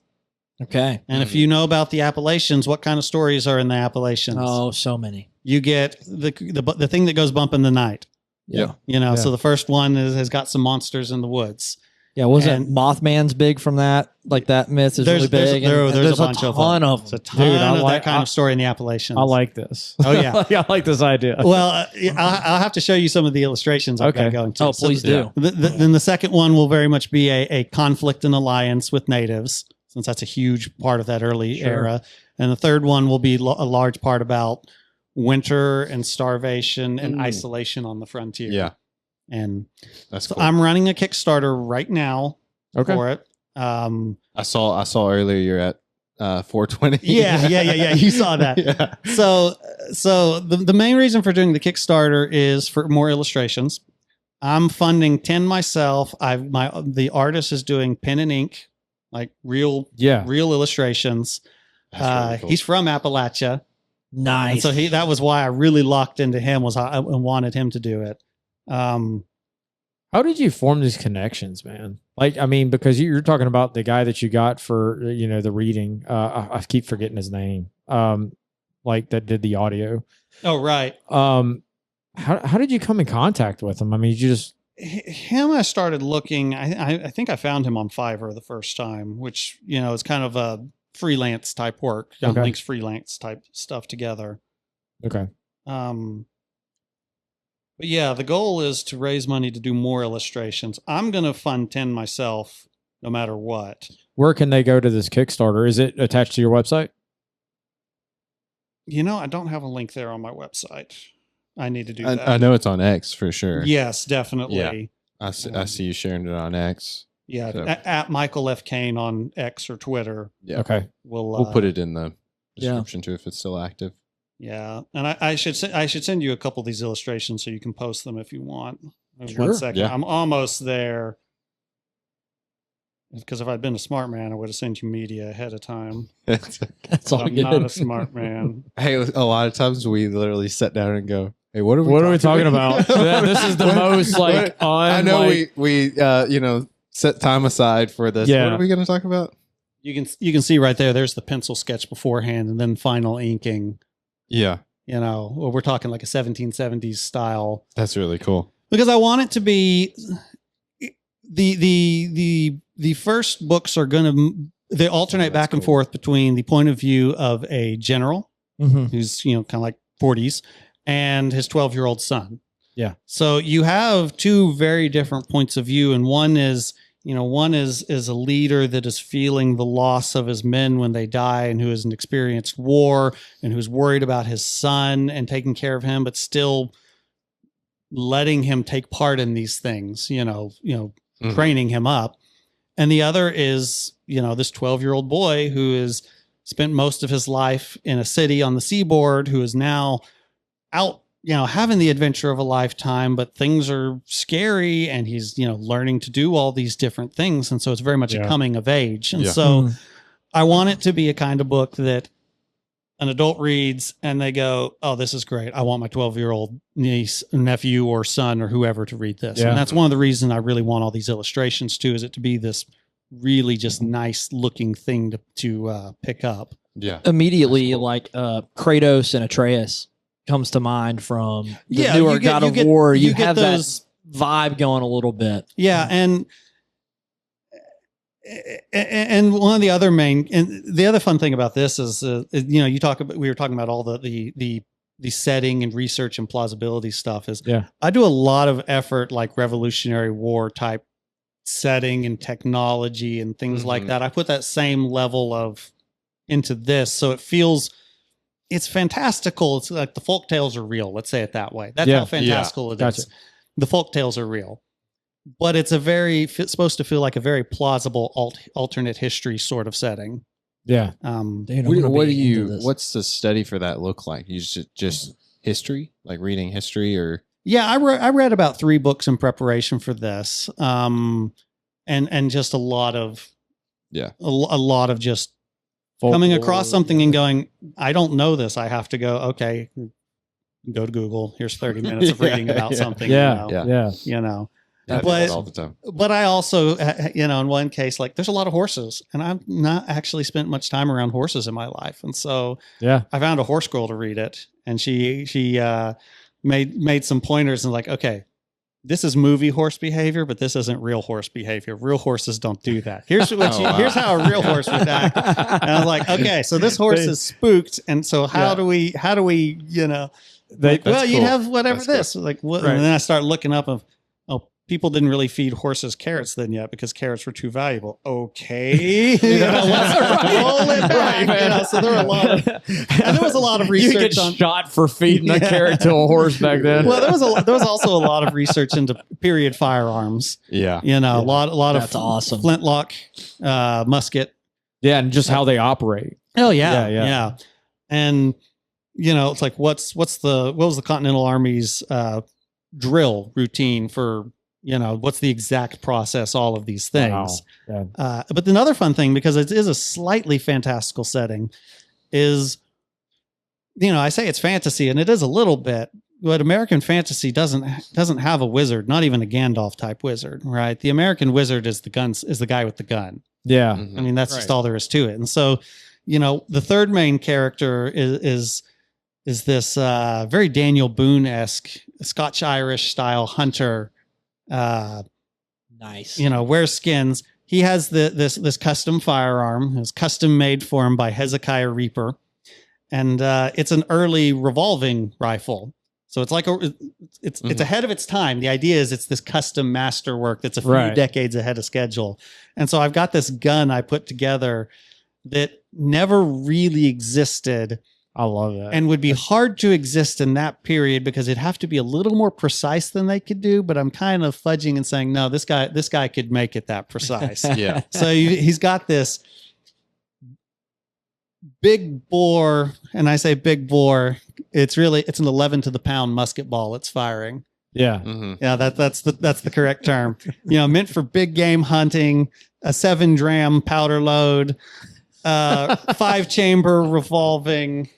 Okay. And if you know about the Appalachians, what kind of stories are in the Appalachians? Oh, so many. You get the thing that goes bump in the night. Yeah. You know, Yeah. so the first one has got some monsters in the woods. Yeah, wasn't Mothman's big from that? Like that myth is really big. There's a bunch of them. Of There's a them. ton Dude, I of like- that kind of story in the Appalachians. I like this. Oh, yeah. I like this idea. Well, I'll have to show you some of the illustrations I've got Okay. going to. Oh, please do. Then the second one will very much be a conflict and alliance with natives, since that's a huge part of that early era. And the third one will be a large part about winter and starvation and isolation on the frontier. Yeah. And That's so cool. I'm running a Kickstarter right now Okay. for it. I saw earlier you're at 420. Yeah. You saw that. Yeah. So the main reason for doing the Kickstarter is for more illustrations. I'm funding 10 myself. The artist is doing pen and ink, like real illustrations. That's really cool. He's from Appalachia. Nice. And so that was why I really locked into him, was I wanted him to do it. How did you form these connections, man? Like, I mean, because you're talking about the guy that you got for, the reading. I keep forgetting his name. Like that did the audio. Oh, right. How did you come in contact with him? I mean, you just Him, I started looking. I think I found him on Fiverr the first time, which is kind of a freelance type work. Okay. Links freelance type stuff together. okay. But yeah, the goal is to raise money to do more illustrations. I'm going to fund 10 myself, no matter what. Where can they go to this Kickstarter? Is it attached to your website? I don't have a link there on my website. I need to do that. I know it's on X for sure. Yes, definitely. Yeah. I see you sharing it on X. Yeah, So- at Michael F. Kane on X or Twitter. Yeah. Okay. We'll We'll put it in the description too if it's still active. Yeah, and I should send you a couple of these illustrations so you can post them if you want. Sure. 1 second, Yeah. I'm almost there. Because if I'd been a smart man, I would have sent you media ahead of time. That's But all I'm good. not a smart man. Hey, a lot of times we literally sit down and go, "Hey, what are we talking about?" This is the most like on. I know like, we set time aside for this. Yeah. What are we going to talk about? You can see right there. There's the pencil sketch beforehand, and then final inking. Yeah, We're talking like a 1770s style. that's really cool. Because I want it to be the first books are going to they alternate that's back and cool. forth between the point of view of a general Mm-hmm. who's kind of like 40s and his 12-year-old son. Yeah. So you have two very different points of view, and one is a leader that is feeling the loss of his men when they die, and who has experienced war, and who's worried about his son and taking care of him, but still letting him take part in these things, training him up. And the other is, this 12-year-old boy who has spent most of his life in a city on the seaboard, who is now out, having the adventure of a lifetime, but things are scary, and he's, learning to do all these different things. And so it's very much a coming of age. And so I want it to be a kind of book that an adult reads and they go, oh, this is great. I want my 12-year-old niece, nephew, or son, or whoever to read this. And that's one of the reasons I really want all these illustrations too, is it to be this really just nice looking thing to pick up. Yeah. Immediately, cool. Like Kratos and Atreus comes to mind from the newer God of War. You have those, that vibe going a little bit. Yeah. And one of the other the other fun thing about this is, we were talking about all the setting and research and plausibility stuff I do a lot of effort, like Revolutionary War type setting and technology and things like that. I put that same level of into this. So it's fantastical. It's like the folk tales are real. Let's say it that way. That's how fantastical it is. The folk tales are real. But it's supposed to feel like a very plausible alternate history sort of setting. Yeah. What's the study for that look like? You just history, like reading history, or? Yeah, I read about 3 books in preparation for this. And just a lot of just coming across something and going, I don't know this. I have to go, okay, go to Google. Here's 30 minutes of reading about something. But all the time. But I also, in one case, like there's a lot of horses, and I've not actually spent much time around horses in my life, and so I found a horse girl to read it, and she made some pointers and like, okay, this is movie horse behavior, but this isn't real horse behavior. Real horses don't do that. Here's here's how a real horse would act. And I was like, okay, so this horse is spooked, and so how do we you'd have whatever that's cool. Like what? Right. And then I start looking up people didn't really feed horses carrots then yet because carrots were too valuable. Okay. So there was a lot of research. You get shot for feeding a carrot to a horse back then. Well, there was also a lot of research into period firearms. Yeah. A lot That's of awesome. flintlock, musket. Yeah, and just how they operate. Oh yeah. And it's like what was the Continental Army's drill routine for what's the exact process, all of these things. Wow. But another fun thing, because it is a slightly fantastical setting, is, I say it's fantasy, and it is a little bit, but American fantasy doesn't have a wizard, not even a Gandalf type wizard, right? The American wizard is the guy with the gun. Yeah. I mean, that's just all there is to it. And so, the third main character is this very Daniel Boone-esque Scotch-Irish style hunter. Nice. Wears skins. He has this custom firearm. It's custom made for him by Hezekiah Reaper, and it's an early revolving rifle. So it's like it's ahead of its time. The idea is it's this custom masterwork that's a few decades ahead of schedule. And so I've got this gun I put together that never really existed. I love that. And would be hard to exist in that period because it'd have to be a little more precise than they could do. But I'm kind of fudging and saying, no, this guy could make it that precise. Yeah. So he's got this big bore, and I say big bore. It's an 11 to the pound musket ball it's firing. Yeah. Mm-hmm. Yeah. That's the correct term. Meant for big game hunting, a 7-dram powder load, 5-chamber revolving.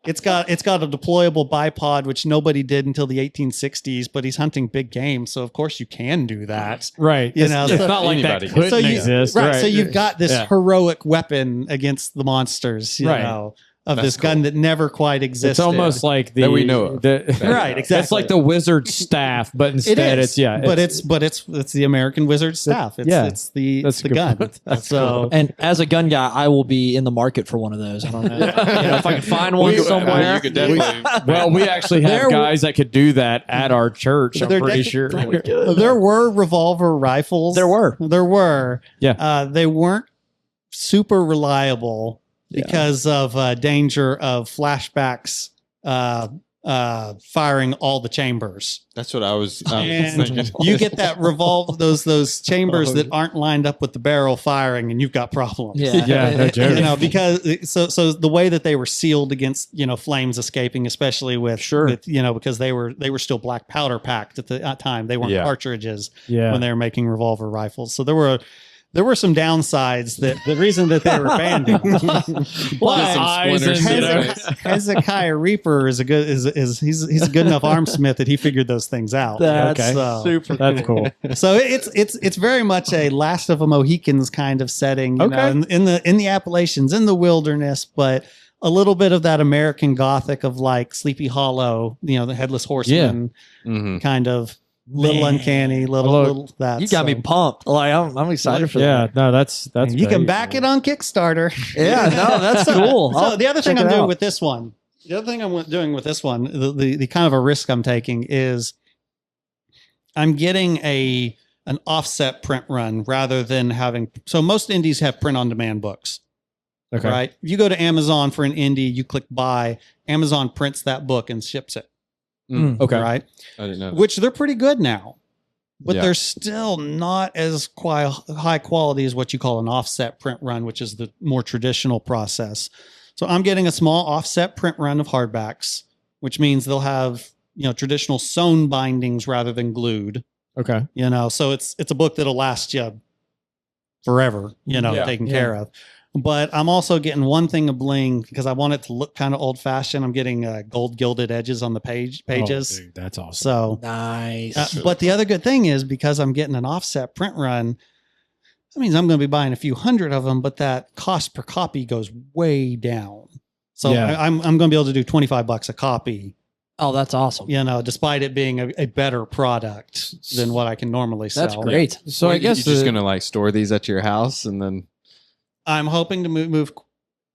It's got a deployable bipod, which nobody did until the 1860s, but he's hunting big game. So of course you can do that. Right. It's not like that couldn't exist. Right. So you've got this heroic weapon against the monsters, you know. of That's this gun that never quite existed. It's almost like That we know of. Right, exactly. It's like the wizard staff, but instead it's the American wizard staff. It's the gun. So And as a gun guy, I will be in the market for one of those. I don't know, if I can find one somewhere. You could definitely. well, we actually have guys that could do that at our church. I'm pretty sure. There were revolver rifles. There were. Yeah. They weren't super reliable because of danger of flashbacks firing all the chambers. That's what I was And thinking. you get that those chambers that aren't lined up with the barrel firing, and you've got problems. No joke. Because so the way that they were sealed against flames escaping, especially with because they were still black powder packed at the time. They weren't cartridges when they were making revolver rifles. So there were some downsides that the reason that they were banned. Hezekiah Reaper is he's a good enough armsmith that he figured those things out. That's super. That's cool. So it's very much a Last of the Mohicans kind of setting, you know, in the Appalachians, in the wilderness, but a little bit of that American Gothic of like Sleepy Hollow, the Headless Horseman kind of. Little uncanny, little that. You got me pumped. Like I'm excited for that. Yeah, no, that's you can back it on Kickstarter. Yeah, no, that's cool. So the other thing I'm doing with this one, the kind of a risk I'm taking is I'm getting an offset print run rather than having. So most indies have print on demand books. Okay. Right. If you go to Amazon for an indie, you click buy, Amazon prints that book and ships it. Okay. Right. I didn't know that. Which they're pretty good now, but they're still not as high quality as what you call an offset print run, which is the more traditional process. So I'm getting a small offset print run of hardbacks, which means they'll have, traditional sewn bindings rather than glued. Okay. So it's a book that'll last you forever, taken care of. But I'm also getting one thing of bling because I want it to look kind of old fashioned. I'm getting gold gilded edges on the pages. Oh, dude, that's awesome. So nice. But the other good thing is because I'm getting an offset print run, that means I'm going to be buying a few hundred of them, but that cost per copy goes way down. So I'm going to be able to do $25 a copy. Oh, that's awesome. Despite it being a better product than what I can normally sell. That's great. So I guess you're just going to like store these at your house and then. I'm hoping to move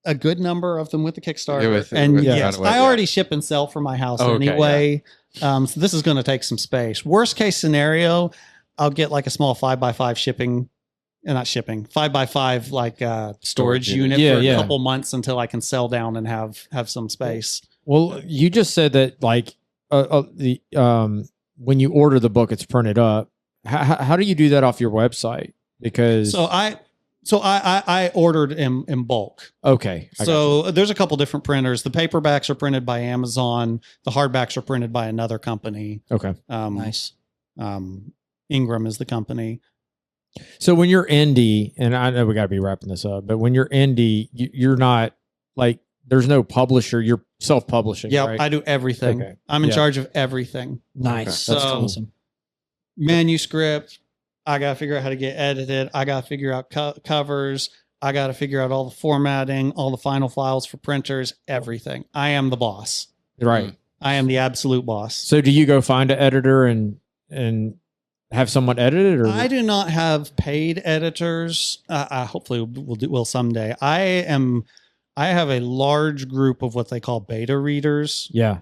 a good number of them with the Kickstarter. Yes, I already ship and sell from my house anyway. So this is going to take some space. Worst case scenario, I'll get like a small 5x5 5x5 like storage unit for a couple months until I can sell down and have some space. Well, you just said that like when you order the book, it's printed up. How do you do that off your website? Because So I ordered in bulk. Okay. So there's a couple different printers. The paperbacks are printed by Amazon. The hardbacks are printed by another company. Okay. Nice. Ingram is the company. So when you're indie, and I know we got to be wrapping this up, but when you're indie, you're not like, there's no publisher. You're self-publishing. Yeah, right? I do everything. Okay. I'm in charge of everything. Nice. Okay. That's awesome. Manuscript. I got to figure out how to get edited. I got to figure out covers. I got to figure out all the formatting, all the final files for printers, everything. I am the boss. Right. I am the absolute boss. So do you go find an editor and have someone edit it? Or I do not have paid editors. Hopefully we'll someday. I have a large group of what they call beta readers. Yeah.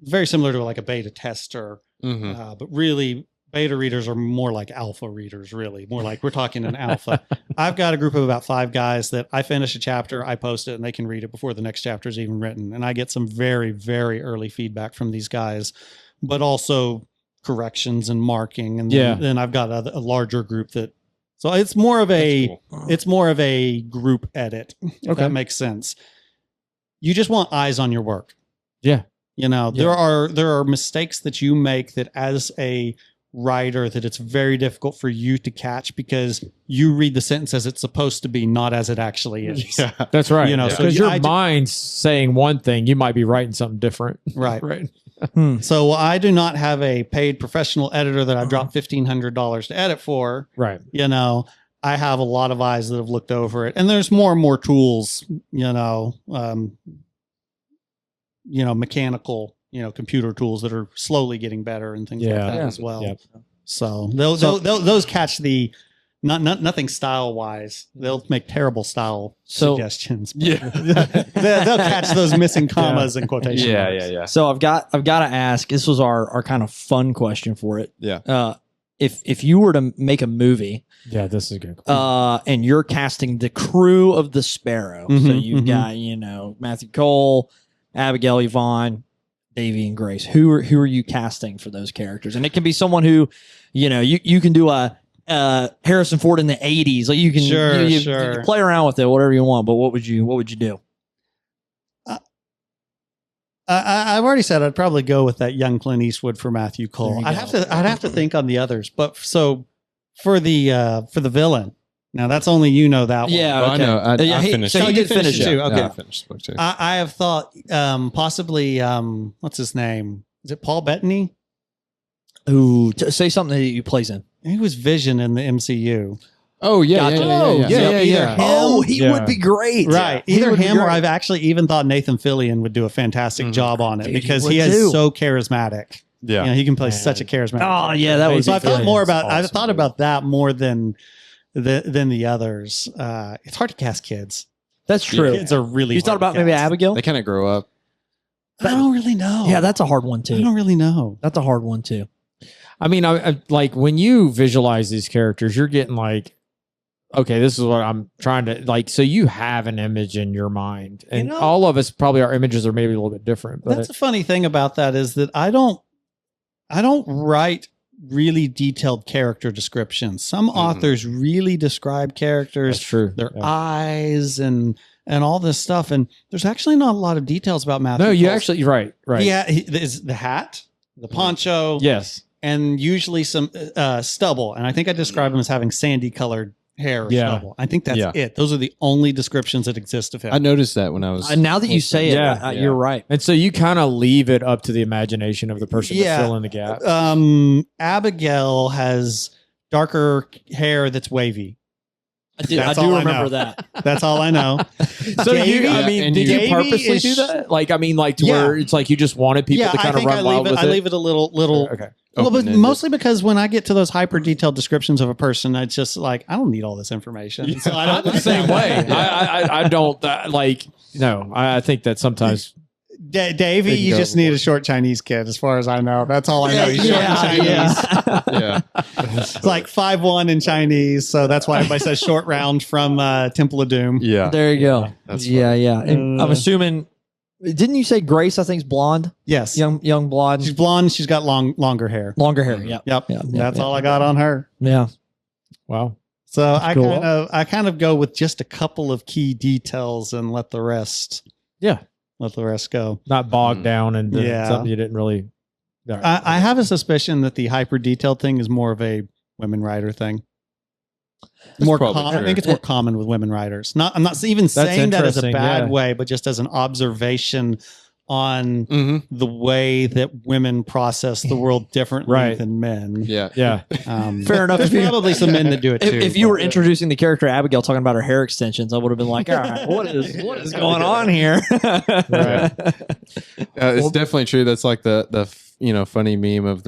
Very similar to like a beta tester, but really beta readers are more like alpha readers, really. More like we're talking an alpha. I've got a group of about 5 guys that I finish a chapter, I post it, and they can read it before the next chapter is even written. And I get some very, very early feedback from these guys, but also corrections and marking. And then I've got a larger group that, so it's more of a group edit, if that makes sense. You just want eyes on your work. Yeah. There are mistakes that you make that as a writer that it's very difficult for you to catch because you read the sentence as it's supposed to be, not as it actually is. Yeah, that's right. Because so your mind's saying one thing, you might be writing something different. Right. Right. So I do not have a paid professional editor that I dropped $1,500 to edit for. Right. I have a lot of eyes that have looked over it, and there's more and more tools, mechanical, computer tools that are slowly getting better and things like that as well. Yep. So those catch the nothing style wise. They'll make terrible style suggestions. Yeah. They'll catch those missing commas and quotation marks. Yeah. So I've got to ask. This was our kind of fun question for it. Yeah. If you were to make a movie, this is good. And you're casting the crew of the Sparrow, so you've got Matthew Cole, Abigail, Yvonne, Davy, and Grace. Who are you casting for those characters? And it can be someone who, you can do a Harrison Ford in the 80s. Like you can you play around with it, whatever you want. But what would you do? I've already said I'd probably go with that young Clint Eastwood for Matthew Cole. I'd have to think on the others. But so for the villain, now that's only that one. Yeah, okay. Well, I know. I finished. So you did finish it too. Okay, Yeah, I finished the book too. I have thought possibly what's his name? Is it Paul Bettany? Ooh, say something that he plays in. He was Vision in the MCU. Oh yeah, Gotcha. yeah. Oh, he would be great. Right. He Either would be him or great. I've actually even thought Nathan Fillion would do a fantastic job on it Dude, because he he would is too. so charismatic. Yeah. He can play such a charismatic. Oh yeah, that was. So I thought more about. Awesome, I've thought about that more than the others. It's hard to cast kids. That's true. Kids are really. You thought hard to about maybe cast. Abigail? They kind of grow up. I don't really know. Yeah, that's a hard one I too. don't really know. That's a hard one too. I mean, I like when you visualize these characters, you're getting like, okay, this is what I'm trying to like. So you have an image in your mind, and all of us probably our images are maybe a little bit different. But That's the funny thing about that is that I don't write really detailed character descriptions. Some authors really describe characters, that's true. their eyes and all this stuff, and there's actually not a lot of details about Matthew. No, you Cole. actually right. Yeah, is the hat, the poncho, Yes. and usually some stubble. And I think I describe him as having sandy colored hair or stubble. I think that's it. Those are the only descriptions that exist of him. I noticed that when I was. Now that you say it, Yeah. you're right. And so you kind of leave it up to the imagination of the person to fill in the gap. Abigail has darker hair that's wavy. I do That's all I remember know. that. That's all I know. So Davey- did you Davey purposely is- do that? Like, I mean, like to Yeah. where it's like you just wanted people to I kind of think run wild with I leave it a little. Okay. Well, but Open-ended. mostly because when I get to those hyper detailed descriptions of a person, it's just like I don't need all this information. So I I'm don't the same way. I don't like. No, I think that sometimes. Davey, you go just need a short Chinese kid, as far as I know. That's all I know. He's short in Chinese. Yeah. It's like 5'1" in Chinese, so that's why everybody says short round from Temple of Doom. Yeah. There you go. That's yeah. And I'm assuming. Didn't you say Grace? I think is blonde. Yes, Young blonde. she's blonde. She's got longer hair. Longer hair. Yeah. Yep, Yeah, that's yeah, all I got on her. Yeah. Wow. So cool. I kind of go with just a couple of key details and let the rest go. Not bogged down and Yeah. something you didn't really. I have a suspicion that the hyper detailed thing is more of a women writer thing. I think it's more common with women writers. I'm not even saying that as a interesting, bad yeah. way, but just as an observation on the way that women process the world differently Right. than men. Yeah. Yeah. Fair enough. There's probably some men that do it too. If you were introducing the character Abigail talking about her hair extensions, I would have been like, all right, what is going on here? Right. It's definitely true. That's like the funny meme of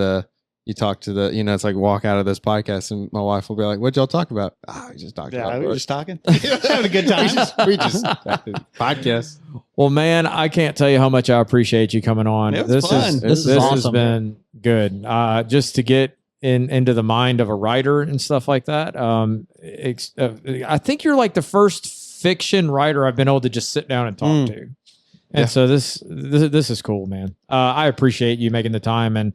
you talk to it's like walk out of this podcast and my wife will be like, what'd y'all talk about? We just talked about we were books." just talking, having a good time. we just podcast. Well, man, I can't tell you how much I appreciate you coming on. It was fun. This is has awesome. been good. Just to get into the mind of a writer and stuff like that. I think you're like the first fiction writer I've been able to just sit down and talk to. And so this is cool, man. I appreciate you making the time and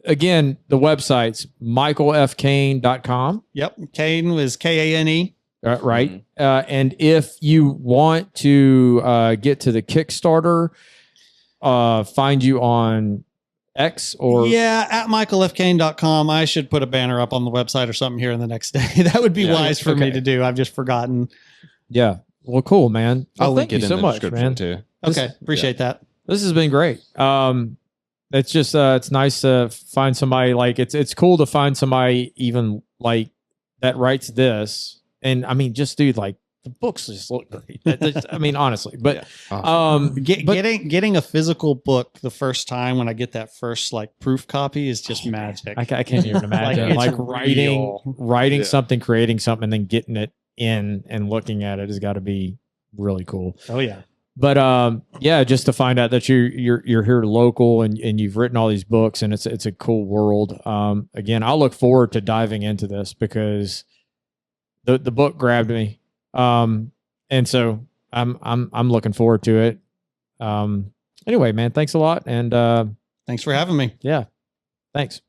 again, the website's michaelfkane.com. Yep. Kane was Kane. Right. And if you want to get to the Kickstarter, find you on X or at michaelfkane.com. I should put a banner up on the website or something here in the next day. That would be wise for me to do. I've just forgotten. Yeah. Well, cool, man. I'll Well, link thank it you in so the much, description man. too. Okay. Appreciate that. This has been great. It's just it's nice to find somebody like it's cool to find somebody even like that writes this. And I mean, just dude, like the books just look great. I mean, honestly, but getting a physical book the first time when I get that first like proof copy is just magic. I can't even imagine Like, it's writing something, creating something, and then getting it in and looking at it has got to be really cool. Oh yeah. But yeah, just to find out that you're here local and you've written all these books and it's a cool world. Again, I'll look forward to diving into this because the book grabbed me. And so I'm looking forward to it. Anyway, man, thanks a lot. And thanks for having me. Yeah. Thanks.